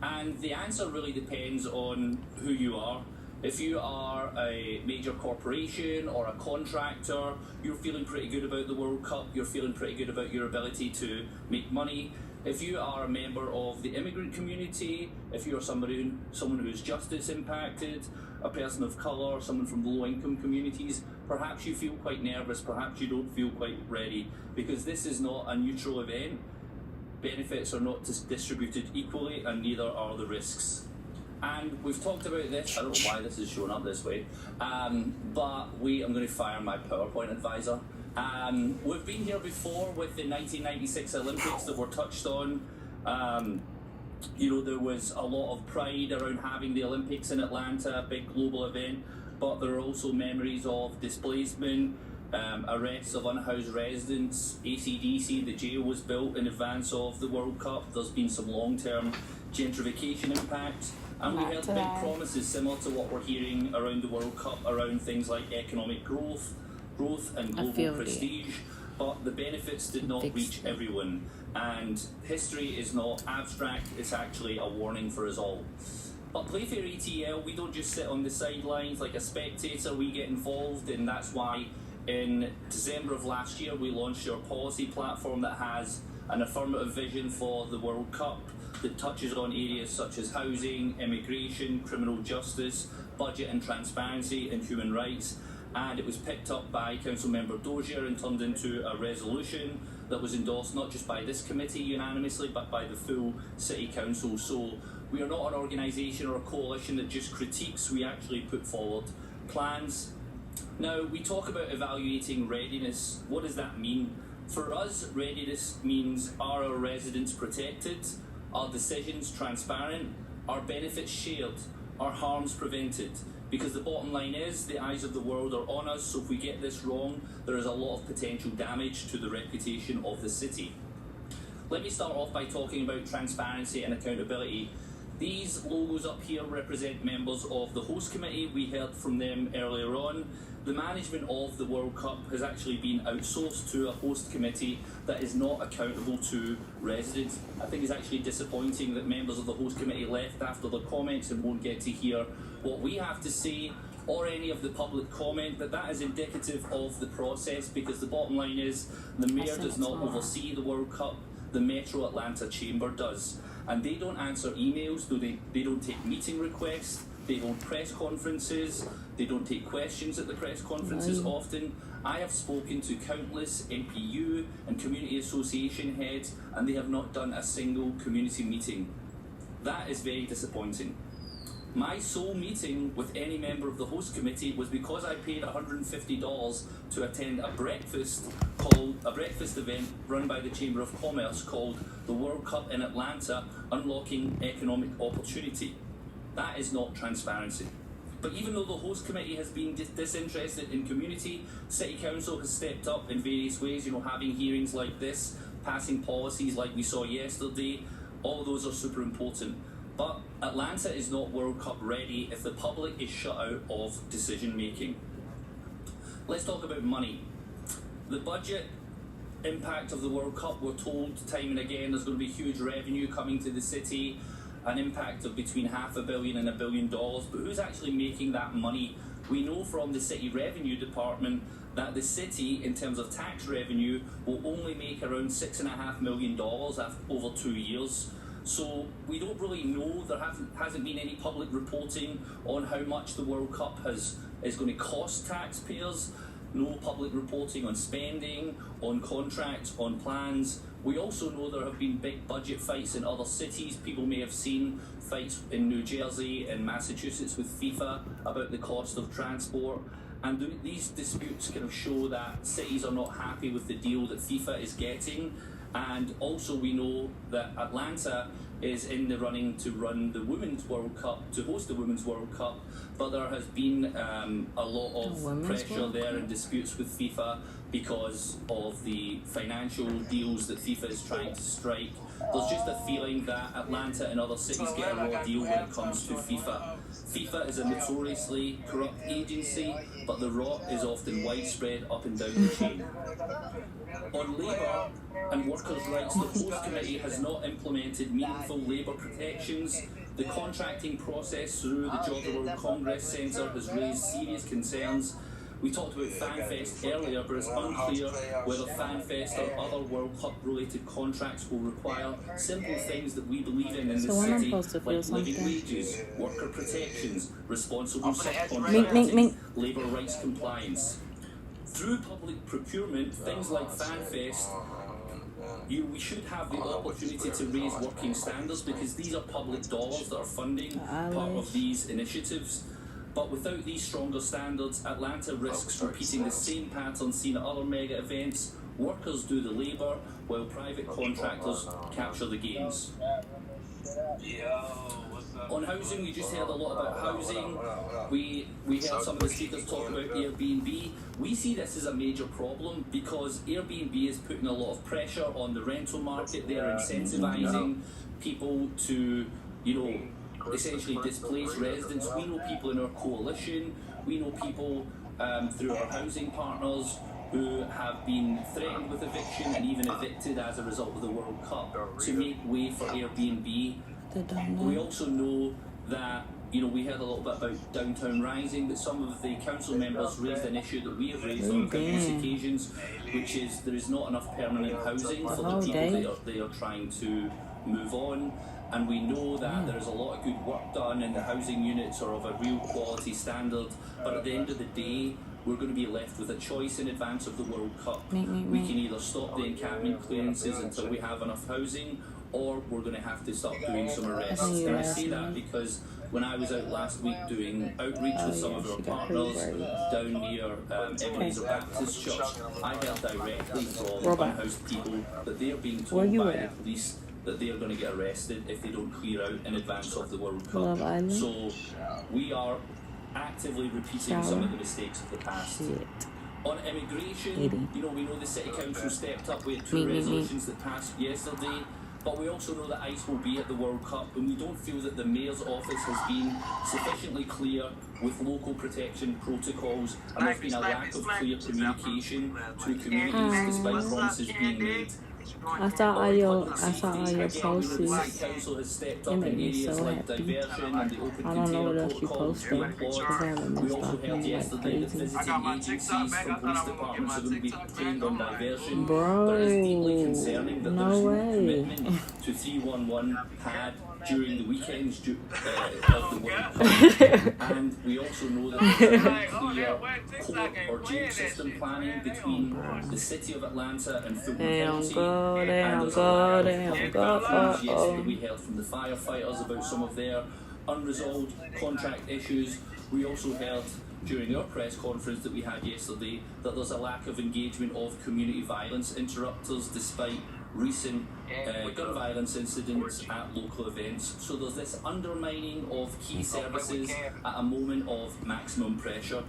And the answer really depends on who you are. If you are a major corporation or a contractor, you're feeling pretty good about the World Cup, you're feeling pretty good about your ability to make money. If you are a member of the immigrant community, if you're someone who's justice impacted, a person of colour, someone from the low-income communities, perhaps you feel quite nervous, perhaps you don't feel quite ready, because this is not a neutral event. Benefits are not distributed equally, and neither are the risks. And we've talked about this, I don't know why this is showing up this way, but I'm going to fire my PowerPoint advisor. We've been here before with the 1996 Olympics that were touched on. You know, there was a lot of pride around having the Olympics in Atlanta, a big global event, but there are also memories of displacement, arrests of unhoused residents, ACDC, the jail was built in advance of the World Cup. There's been some long-term gentrification impacts, and we heard big promises similar to what we're hearing around the World Cup, around things like economic growth and global prestige, but the benefits did not reach everyone. And history is not abstract, it's actually a warning for us all. But Playfair ATL, we don't just sit on the sidelines like a spectator, we get involved, and that's why in December of last year we launched our policy platform that has an affirmative vision for the World Cup that touches on areas such as housing, immigration, criminal justice, budget and transparency, and human rights. And it was picked up by Councilmember Dozier and turned into a resolution that was endorsed not just by this committee unanimously, but by the full City Council. So we are not an organisation or a coalition that just critiques, we actually put forward plans. Now, we talk about evaluating readiness. What does that mean? For us, readiness means, are our residents protected? Are decisions transparent? Are benefits shared? Are harms prevented? Because the bottom line is, the eyes of the world are on us, so if we get this wrong, there is a lot of potential damage to the reputation of the city. Let me start off by talking about transparency and accountability. These logos up here represent members of the host committee. We heard from them earlier on. The management of the World Cup has actually been outsourced to a host committee that is not accountable to residents. I think it's actually disappointing that members of the host committee left after their comments and won't get to hear what we have to say or any of the public comment, but that is indicative of the process, because the bottom line is the mayor does not oversee the World Cup, the Metro Atlanta Chamber does. And they don't answer emails, they don't take meeting requests, they hold press conferences, they don't take questions at the press conferences often. I have spoken to countless MPU and community association heads, and they have not done a single community meeting. That is very disappointing. My sole meeting with any member of the host committee was because I paid $150 to attend a breakfast event run by the Chamber of Commerce called the World Cup in Atlanta, Unlocking Economic Opportunity. That is not transparency. But even though the host committee has been disinterested in community, City Council has stepped up in various ways, having hearings like this, passing policies like we saw yesterday. All of those are super important. But Atlanta is not World Cup ready if the public is shut out of decision making. Let's talk about money. The budget impact of the World Cup, we're told time and again there's going to be huge revenue coming to the city, an impact of between $500 million and $1 billion, but who's actually making that money we know from the city revenue department that the city, in terms of tax revenue, will only make around $6.5 million over 2 years. So we don't really know. There hasn't been any public reporting on how much the World Cup is going to cost taxpayers. No public reporting on spending, on contracts, on plans. We also know there have been big budget fights in other cities. People may have seen fights in New Jersey and Massachusetts with FIFA about the cost of transport. And these disputes kind of show that cities are not happy with the deal that FIFA is getting. And also we know that Atlanta is in the running to run the Women's World Cup, to host the Women's World Cup, but there has been a lot of pressure there and disputes with FIFA because of the financial deals that FIFA is trying to strike. There's just a feeling that Atlanta and other cities get a raw deal when it comes to FIFA. FIFA is a notoriously corrupt agency, but the rot is often widespread up and down the chain. On labour and workers' rights, the Host Committee has not implemented meaningful labour protections. The contracting process through the Georgia World Congress Centre has raised serious concerns. We talked about FanFest earlier, but it's unclear whether FanFest or other World Cup related contracts will require simple things that we believe in the city, like living wages, worker protections, responsible subcontracting, labour rights compliance. Through public procurement, things like FanFest, we should have the opportunity to raise working standards because these are public dollars that are funding part of these initiatives. But without these stronger standards, Atlanta risks repeating the same pattern seen at other mega events. Workers do the labour, while private contractors capture the gains. On housing, we just heard a lot about housing. We heard some of the speakers talk about Airbnb. We see this as a major problem because Airbnb is putting a lot of pressure on the rental market. They're incentivizing people to, essentially displaced residents. We know people in our coalition, we know people through our housing partners who have been threatened with eviction and even evicted as a result of the World Cup to make way for Airbnb. We also know that, we heard a little bit about Downtown Rising, but some of the council members raised an issue that we have raised on previous occasions, which is there is not enough permanent housing for the people they are trying to move on. And we know that there is a lot of good work done and the housing units are of a real quality standard. But at the end of the day, we're going to be left with a choice in advance of the World Cup. We can either stop the encampment clearances until we have enough housing, or we're going to have to start doing some arrests. And I say that because when I was out last week doing outreach with some of our partners down near Ebenezer Baptist Church, I heard directly from unhoused people that they are being told by the police that they are going to get arrested if they don't clear out in advance of the World Cup. So we are actively repeating some of the mistakes of the past. On immigration, we know the City Council stepped up with 2 resolutions that passed yesterday, but we also know that ICE will be at the World Cup, and we don't feel that the Mayor's office has been sufficiently clear with local protection protocols, and there's been a lack of clear communication to communities despite promises being made. I saw all your posts. The Council has stepped up in areas like diversion and the open container protocols to employ. We also heard yesterday that visiting agencies from police departments are going to be trained on diversion. But it is deeply concerning that there's no commitment to 311 had during the weekends of the World Cup. And we also know that there's clear court or jail system planning between the City of Atlanta and Fulton County. And there's a lot of yesterday we heard from the firefighters about some of their unresolved contract issues. We also heard during our press conference that we had yesterday that there's a lack of engagement of community violence interrupters despite recent gun violence incidents at local events. So there's this undermining of key services at a moment of maximum pressure.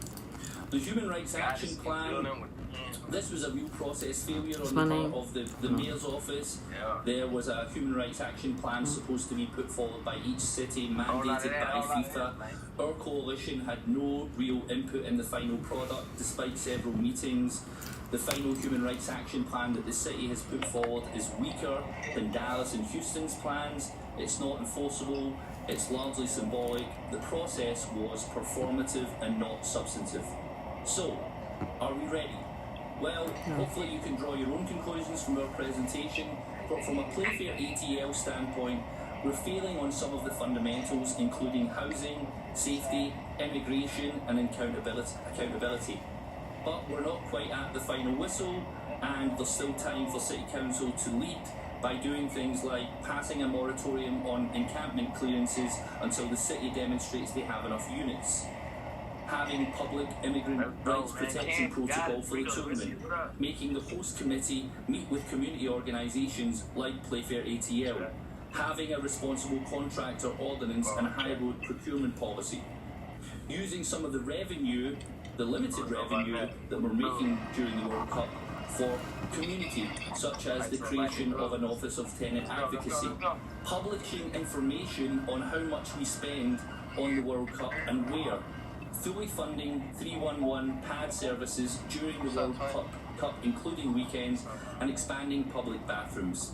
The Human Rights Action Plan, this was a real process failure on the part of the Mayor's office. There was a Human Rights Action Plan supposed to be put forward by each city, mandated by FIFA. Our coalition had no real input in the final product, despite several meetings. The final Human Rights Action Plan that the city has put forward is weaker than Dallas and Houston's plans. It's not enforceable. It's largely symbolic. The process was performative and not substantive. So, are we ready? Well, hopefully you can draw your own conclusions from our presentation, but from a Playfair ATL standpoint, we're failing on some of the fundamentals, including housing, safety, immigration, and accountability. But we're not quite at the final whistle, and there's still time for City Council to lead by doing things like passing a moratorium on encampment clearances until the city demonstrates they have enough units, having public immigrant rights protection protocol for the tournament, making the host committee meet with community organisations like Playfair ATL, having a responsible contractor ordinance and a high road procurement policy, using some of the revenue, the limited revenue that we're making during the World Cup for community, such as the creation of an Office of Tenant Advocacy, publishing information on how much we spend on the World Cup and where, fully funding 311 pad services during the World Cup including weekends, and expanding public bathrooms.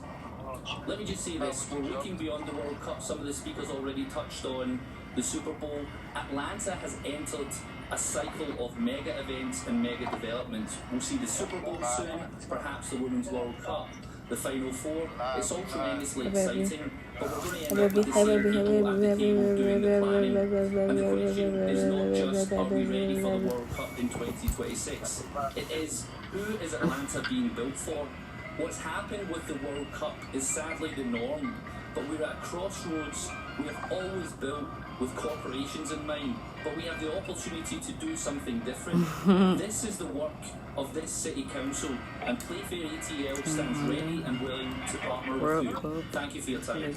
Let me just say this, we're looking beyond the World Cup. Some of the speakers already touched on the Super Bowl. Atlanta has entered a cycle of mega events and mega developments. We'll see the Super Bowl soon, perhaps the Women's World Cup, the Final Four. It's all tremendously exciting, but we're going to end up with the same people at the table doing the planning. And the question is not just, are we ready for the World Cup in 2026? It is, who is Atlanta being built for? What's happened with the World Cup is sadly the norm, but we're at a crossroads. We have always built with corporations in mind, but we have the opportunity to do something different. This is the work of this City Council, and Playfair ATL stands ready and willing to partner with you. Thank you for your time.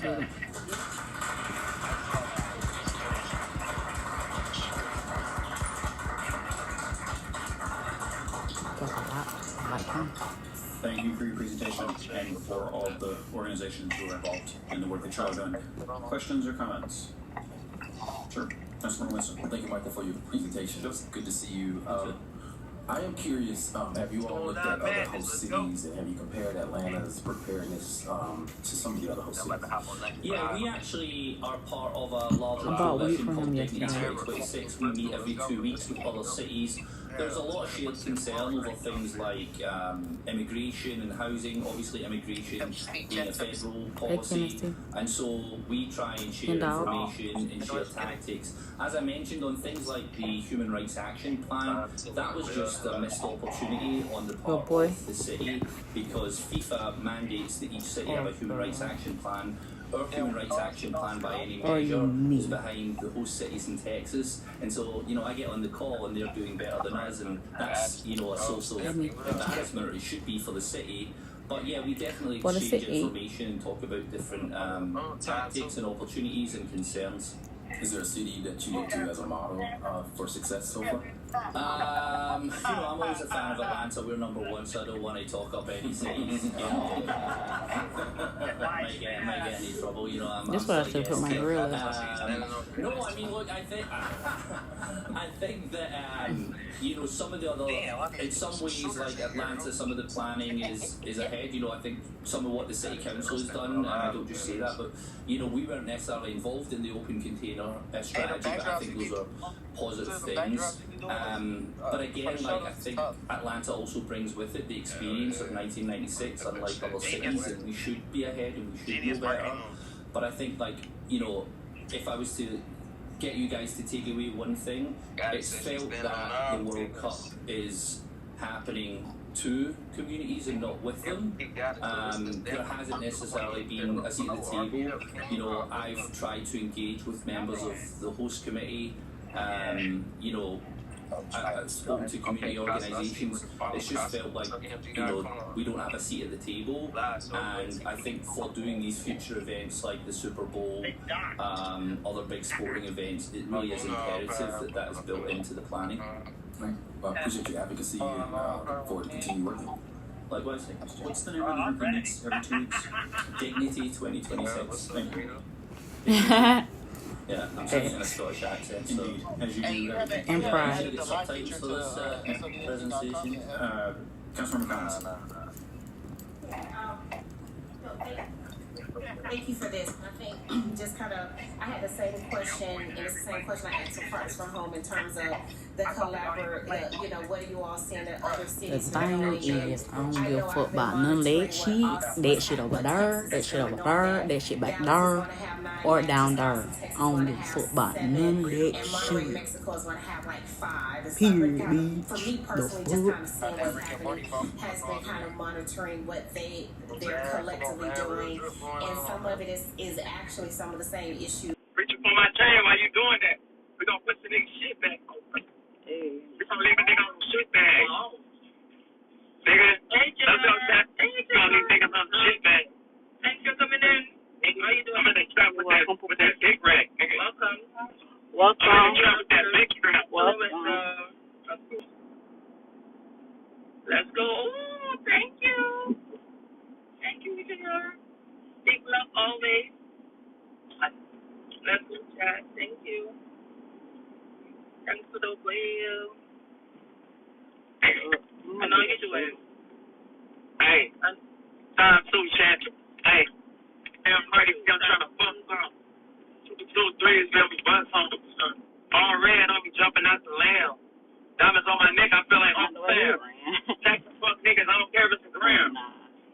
Thank you for your presentation and for all of the organizations who are involved in the work that you have done. Questions or comments? Sure. Councilman Winston. Thank you, Michael, for your presentation. It's good to see you. I am curious, have you all looked at other host cities and have you compared Atlanta's preparedness to some of the other host cities? Yeah, we actually are part of a larger coalition called Dignity 2026. We meet every 2 weeks with other cities. There's a lot of shared concern over things like immigration and housing, obviously immigration being a federal policy, and so we try and share information and share tactics. As I mentioned on things like the Human Rights Action Plan, that was just a missed opportunity on the part of the city, because FIFA mandates that each city have a Human Rights Action Plan. Our Human Rights Action Plan, by any measure, is behind the host cities in Texas, and so, you know, I get on the call and they're doing better than us, and that's, you know, a source of embarrassment, or it should be for the city. But yeah, we definitely exchange information and talk about different tactics and opportunities and concerns. Is there a city that you look to as a model for success so far? You know, I'm always a fan of Atlanta. We're number one, so I don't want to talk up any cities. You know, might get in trouble. You know, That's what I should put my grill in. No, I mean, look, I think that you know, some of the other, in some ways, like Atlanta, some of the planning is ahead. You know, I think some of what the city council has done, and I don't just say that, but you know, we weren't necessarily involved in the open container strategy, but I think those are positive things. But again, like, I think Atlanta also brings with it the experience of 1996, unlike other cities, and we should be ahead and we should know better. But I think, like, you know, if I was to get you guys to take away one thing, it's felt that the World Cup is happening to communities and not with them. There hasn't necessarily been a seat at the table. You know, I've tried to engage with members of the host committee. You know, I've spoken to community organisations. It's just felt like, you know, we don't have a seat at the table, and I think for doing these future events like the Super Bowl, other big sporting events, it really is imperative that is built into the planning. Right. Well, I appreciate your advocacy and look forward to continue working. Likewise. What's the name of the group meets every 2 weeks? Dignity 2026. Thank you. Yeah, I'm saying it in a Scottish accent, so Indeed, as you do everything. And pride. should get subtitles for this presentation. Councilmember Collins. Thank you for this. I think just kind of, I had the same question, and it's the same question I asked for Parks from Home in terms of the you know, what are you all seeing that other The cities thing is, I don't give a fuck about none of that shit. That shit over there, that shit over there, that shit back there, or down there. I don't give a fuck about none of that shit. Mexico is going to have like 5. Period, For me bitch. personally, just kind of seeing what's happening has been kind of monitoring what they're collectively doing, and some of it is actually some of the same issues. Reaching for my chain while you doing that. We gonna put the nigga shit back. We gonna leave a nigga on the shit bag. Nigga, that's what I'm saying. We gonna leave niggas on the shit bag. Thanks for coming in. How you doing? I'm in the trap with that big rack, nigga. Welcome. I'm in the trap with that big rack. Let's go. Ooh, thank you. Thank you, Mr. Big love always. Let's go, chat. Thank you. Thanks for the whale. I know you do it. Hey, time to chat. Hey, everybody still trying to fuck some. 2, 3 is gonna be bust on. All red on me jumping out the lamb. Diamonds on my neck, I feel like I'm Sam. Text the fuck niggas, I don't care if it's a gram.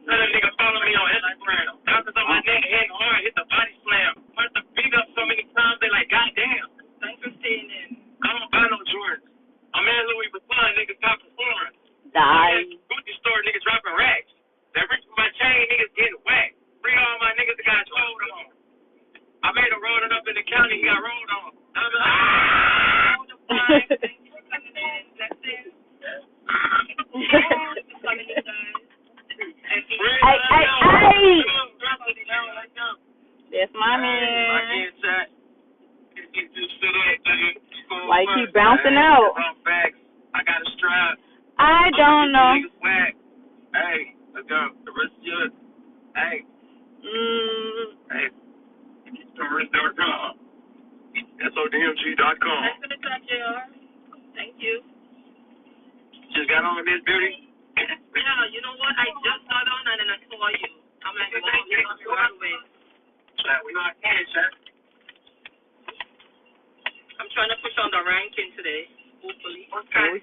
Let a nigga follow me on Instagram. Diamonds on my neck, hitting hard, hit the body slam. Put the beat up so many times, they like, goddamn. Thanks for staying in. I don't buy no Jordans. I'm in Louis Vuitton, niggas got performance. Gucci store, niggas dropping racks. That rich for my chain, niggas getting whacked. Free all my niggas that got rolled on. I made a rolling up in the county, he got rolled on. I'm like, thank you for coming in. That's it. Hey! That's my man. Why you keep bouncing out? I got a strap. I don't know. Hey, let's go. The rest of you. Hey. Hey. SODMG.com. SODMG.com. Thanks for the touch, JR. Thank you. Just got on this beauty. Yeah, you know what? I just got on and then I saw you. I'm like, wow, you got me right away. Chat, we not can, chat. I'm trying to push on the ranking today, hopefully. Okay,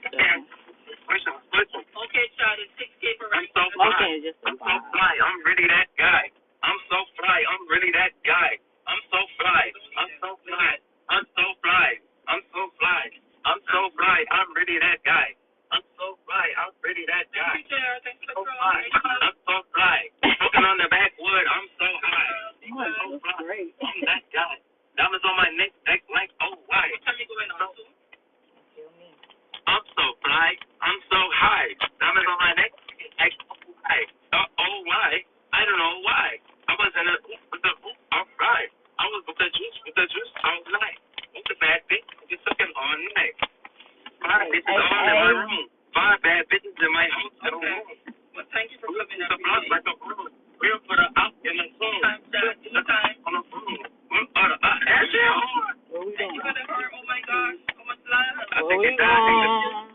Chad, it's 6K for ranking. I'm so fly. I'm really that guy. I'm so fly. I'm really that guy. I'm so fly. I'm so fly. I'm so fly. I'm so fly. I'm so fly. I'm really that guy. I'm so fly. I'm really that guy. Thanks for the fly. I'm so fly. Smoking on the backwood. I'm so high. I'm so fly. I'm that guy. Diamonds on my neck, like oh why? What time you going on to? I'm so fly. I'm so high. Diamonds on my neck, like oh why? Oh why? I don't know why. I was in a with the all right. I was with the juice all night. With the bad bitch, we took it all night. 5 bitches all in my room. 5 bad bitches in my hotel room. Well, thank you for coming up. The block like a room. We'll put her out in the phone. Time on the phone. What we doing? Oh my gosh. So much love. What we doing?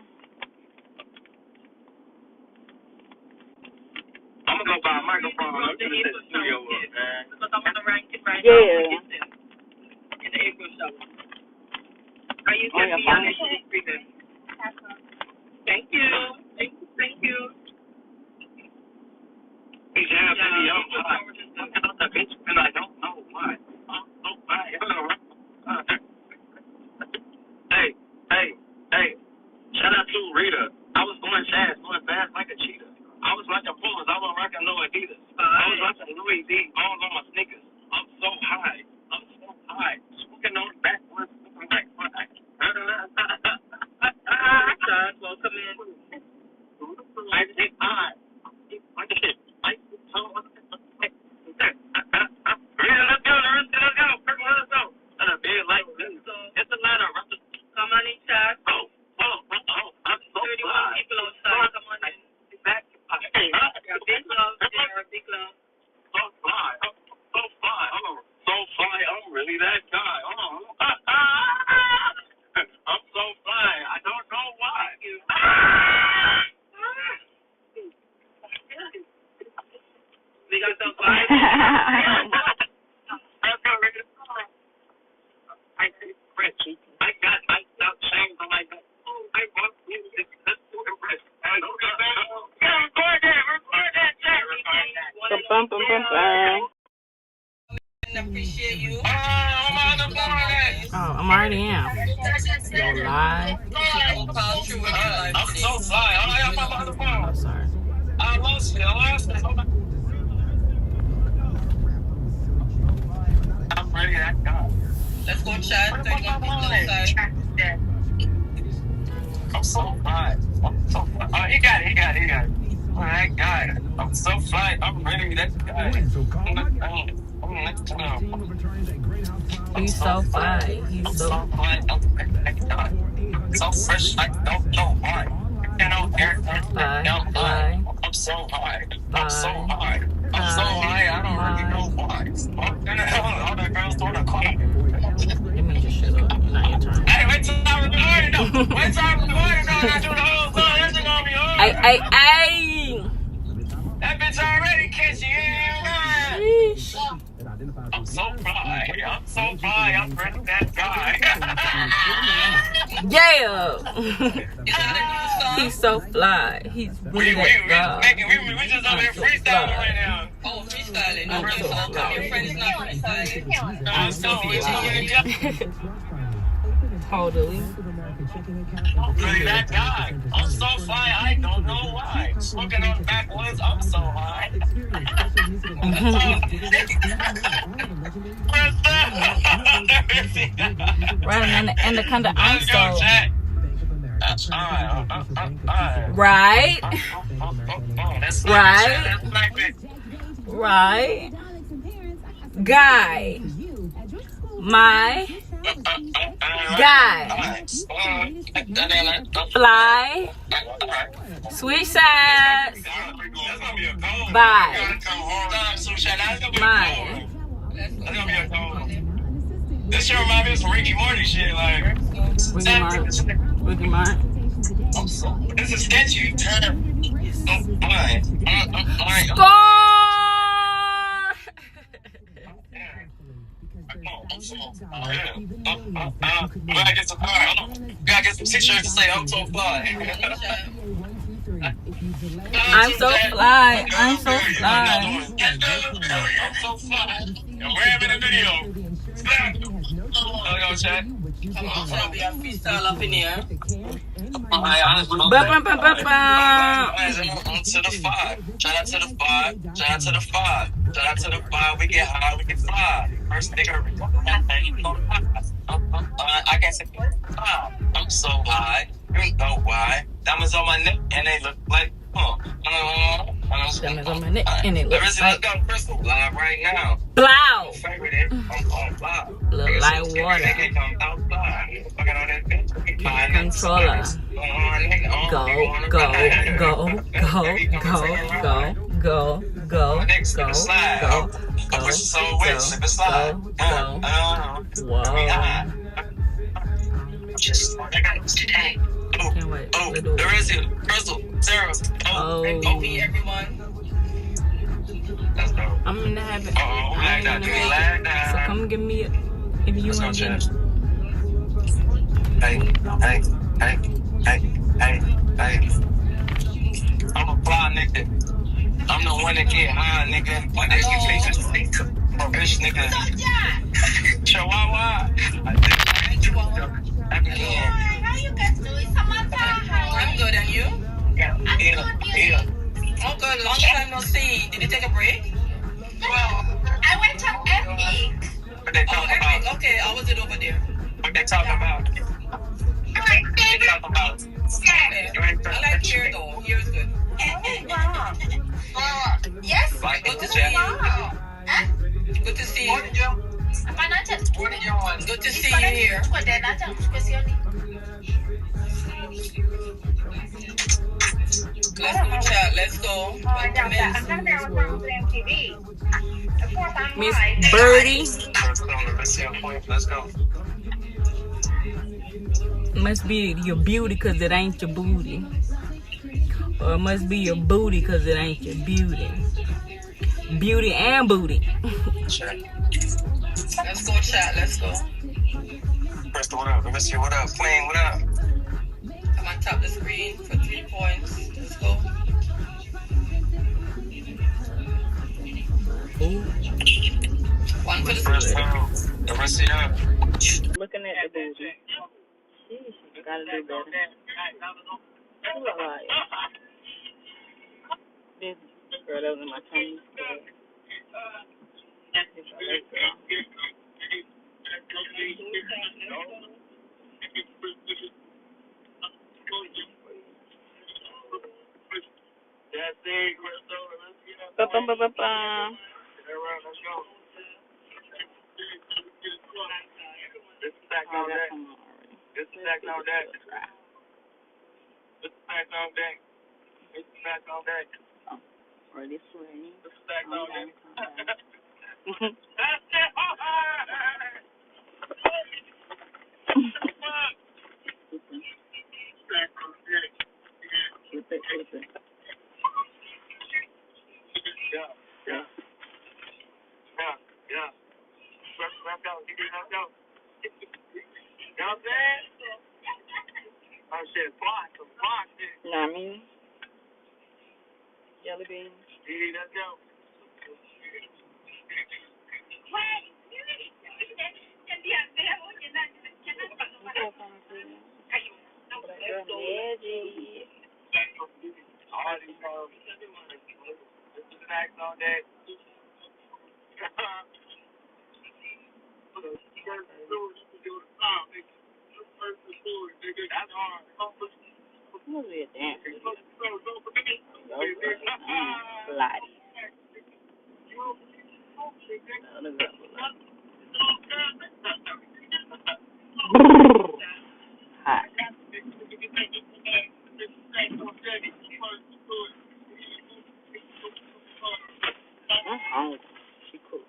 I'm gonna go buy a microphone. I'm gonna set the studio up, man. Because I'm on the ranking right now. In the April show. Are you going to be on the speaker? Thank you. Thank you. Yeah, baby, I'm looking at the bitch and I don't know why. I'm so fine. Hey. Shout out to Rita. I was going fast like a cheetah. I was rocking Pumas. I was rocking no Adidas. I was rocking Louis V. All on my sneakers. I'm so high. Smoking on backwards. I'm like, what? Welcome in. Bum, bum, bum, bum. Appreciate you. Oh, I'm already in. Yo, live. I'm so fly. Oh, sorry. I lost it. I'm ready. That guy. Let's go chat. I'm so fly. Oh, he got it. Oh, that guy. I'm so fly. I'm ready. That guy. He's so fly. He's so fly. I'm so fresh. I don't know why. I'm so high. I'm so high. I don't really know why. All the girls want to call me. Let me just shut up. Not your turn. Hey, wait till I record though. Wait till I record though. I do the whole song. That's gonna be hard. Hey. That bitch already catchy. Sheesh. I'm so fly. I'm so fly. I'm ready that guy. Yeah. He's so fly. He's really that guy. We just over here freestyling right now. Oh, freestyling. I'm Okay, so so fly. your friend is not freestyling. I'm so fly. Totally. I'm really that guy. I'm so fly. I don't know why. Smoking on backwoods. I'm so high. Right, and the kind of I'm so. Right. Right. Guy. My guy. Fly. Switch sides. Bye. Mine. This shit reminds me of some Ricky Morty shit, like. Ricky Martin. This is sketchy. Score! We gotta get some t-shirts to say I'm so fly. I'm so fly. I'm so fly. I'm so fly. And we're having a video. Go, chat. I'm gonna be a freestyle up in here. Bum, bum, bum, bum, bum. To the five. Shout out to the five. Shout out to the five. Shout out to the five. We get high. We get fly. First nigga. I can't say five. I'm so high. You know why? Diamonds on my neck and they look like Diamonds on my neck and it looks like Crystal live right now. blow. Favorite it. I'm on fly. Look like water. Controller. Go, go, go, go, go, go, go, go, go, go, Whoa. Just I got today. Can't wait. Oh, there is it. Crystal, Sarah. Oh. Everyone. Let's go. I'm in the habit. Oh, lag down. Do we lag down? So come give me it if you want to. Hey. I'm a fly nigga. I'm the one that get high, nigga. When they get patients, bitch, nigga. Chihuahua. How you guys doing? I'm good, and you? Yeah. Oh, good. Long time no see. Did you take a break? Well, I went to Epic. What they talking about? Okay, how was it over there? What they talking about? My favorite. I like here though. Here is good. Yes. Good to see you. Good to see you. Good to see you here. Let's go chat. Let's go. Miss Birdie. Let's go. Must be your beauty because it ain't your booty. Or it must be your booty because it ain't your beauty. Beauty and booty. Let's go chat. Let's go. Crystal, what up? Let me see. What up? Plain, what up? I'm on top of the screen for 3 points. Let's go. One for the rest of you. Looking at the booty. Sheesh, gotta do better. You look like this girl that was in my Chinese class. This a late girl. Ba-bum-ba-ba-bum. This is back on deck. This is back on deck. This is back on deck. This is back on deck. Or this way. This is back on deck. Flip it. Yeah. Let's go. You know what I'm saying? Oh shit, block shit. You know what I mean? Jelly beans. Let's go. This is back on deck. That's hard. Who's a dancer? Lottie. Hot. I'm hungry. She cooked.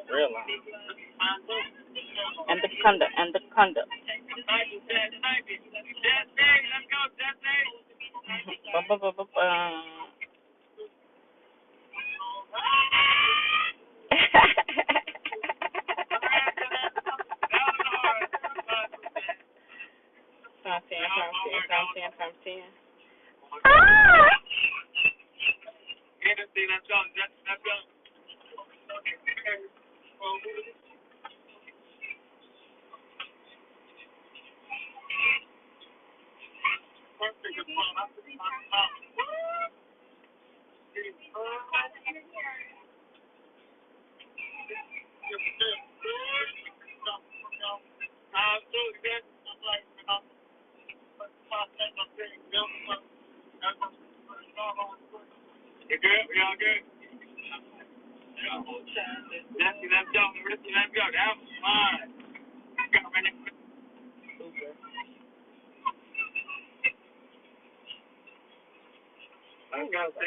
Real long. And the conda. From 10. Let's go. You good? We all good? Let's go. That was fine. Let's go, Sam.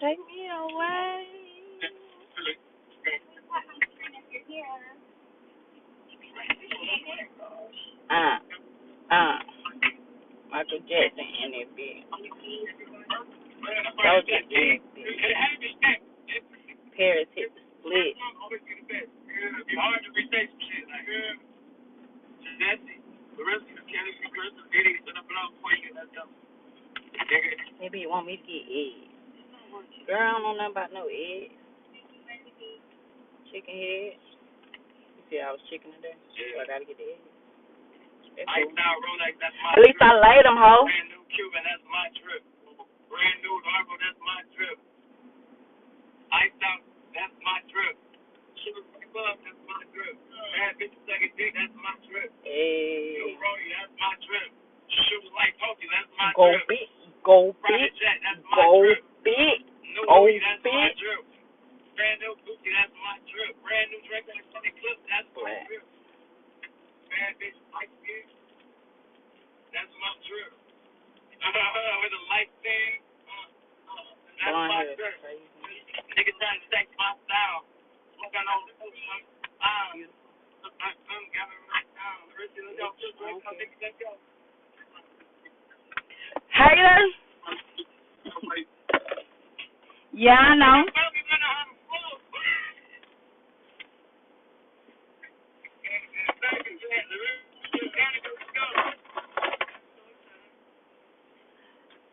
Take me away. Michael Jackson in it big. Soldier big. Paris hit the split. Hard to restate some shit. Like, Jesse, the rest of the Kennedy, Chris, Diddy, set up another for you. Let's go. Maybe you want me to get eggs. Girl, I don't know nothing about no eggs. Chicken head. You see, I was chicken today. So I gotta get the eggs. Cool. Rolex, that's my At least I laid them, ho. Brand new Cuban, that's my trip. Brand new Largo, that's my trip. Iced out, that's my trip. Sugar Free Club, that's my trip. Bad bitch second dick, that's my trip. Hey. New Brody, that's my trip. Shoes like Pokey, that's my Go trip. big. Go big. Jet, that's my Go trip. big. New Go Louis, that's my big. trip. Brand new Gucci, that's my trip. Brand new Drake on the clip, that's my trip. Bad bitch like this, that's my trip. With a light thing, that's my trip. Niggas trying to take my style. Smoking on the Haters? Yeah, I know.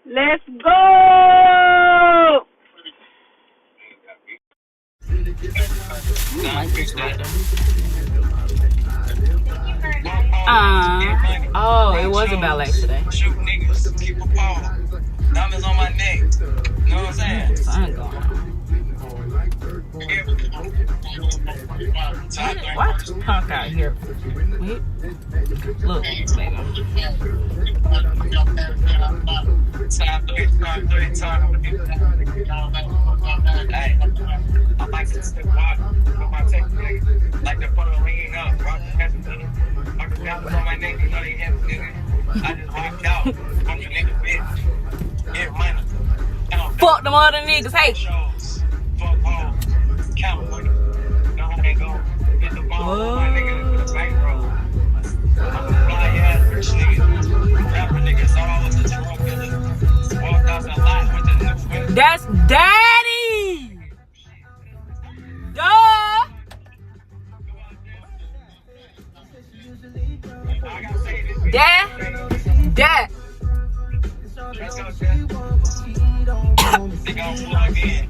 Let's go! Oh, it was a ballet today. Shoot niggas, keep a ball. Diamonds on my neck. You know what I'm saying? Sun going on. Why this punk out here? Wait. Look, baby. Hey, I like to step out with my technique. Like the photo leaning up, rock the passenger. Mark the diamonds on my neck, you know they have nigga. I just walked out from the nigga bitch. Get money. Fuck them other niggas, hey. Fuck home. Count money. Know how they go. Get the ball with my nigga with a bankroll. I'm a fly ass rich nigga. Rapper niggas all with the drug dealers. Walked out the lot with the new window. That's daddy. Duh. Dad. They gon' plug in.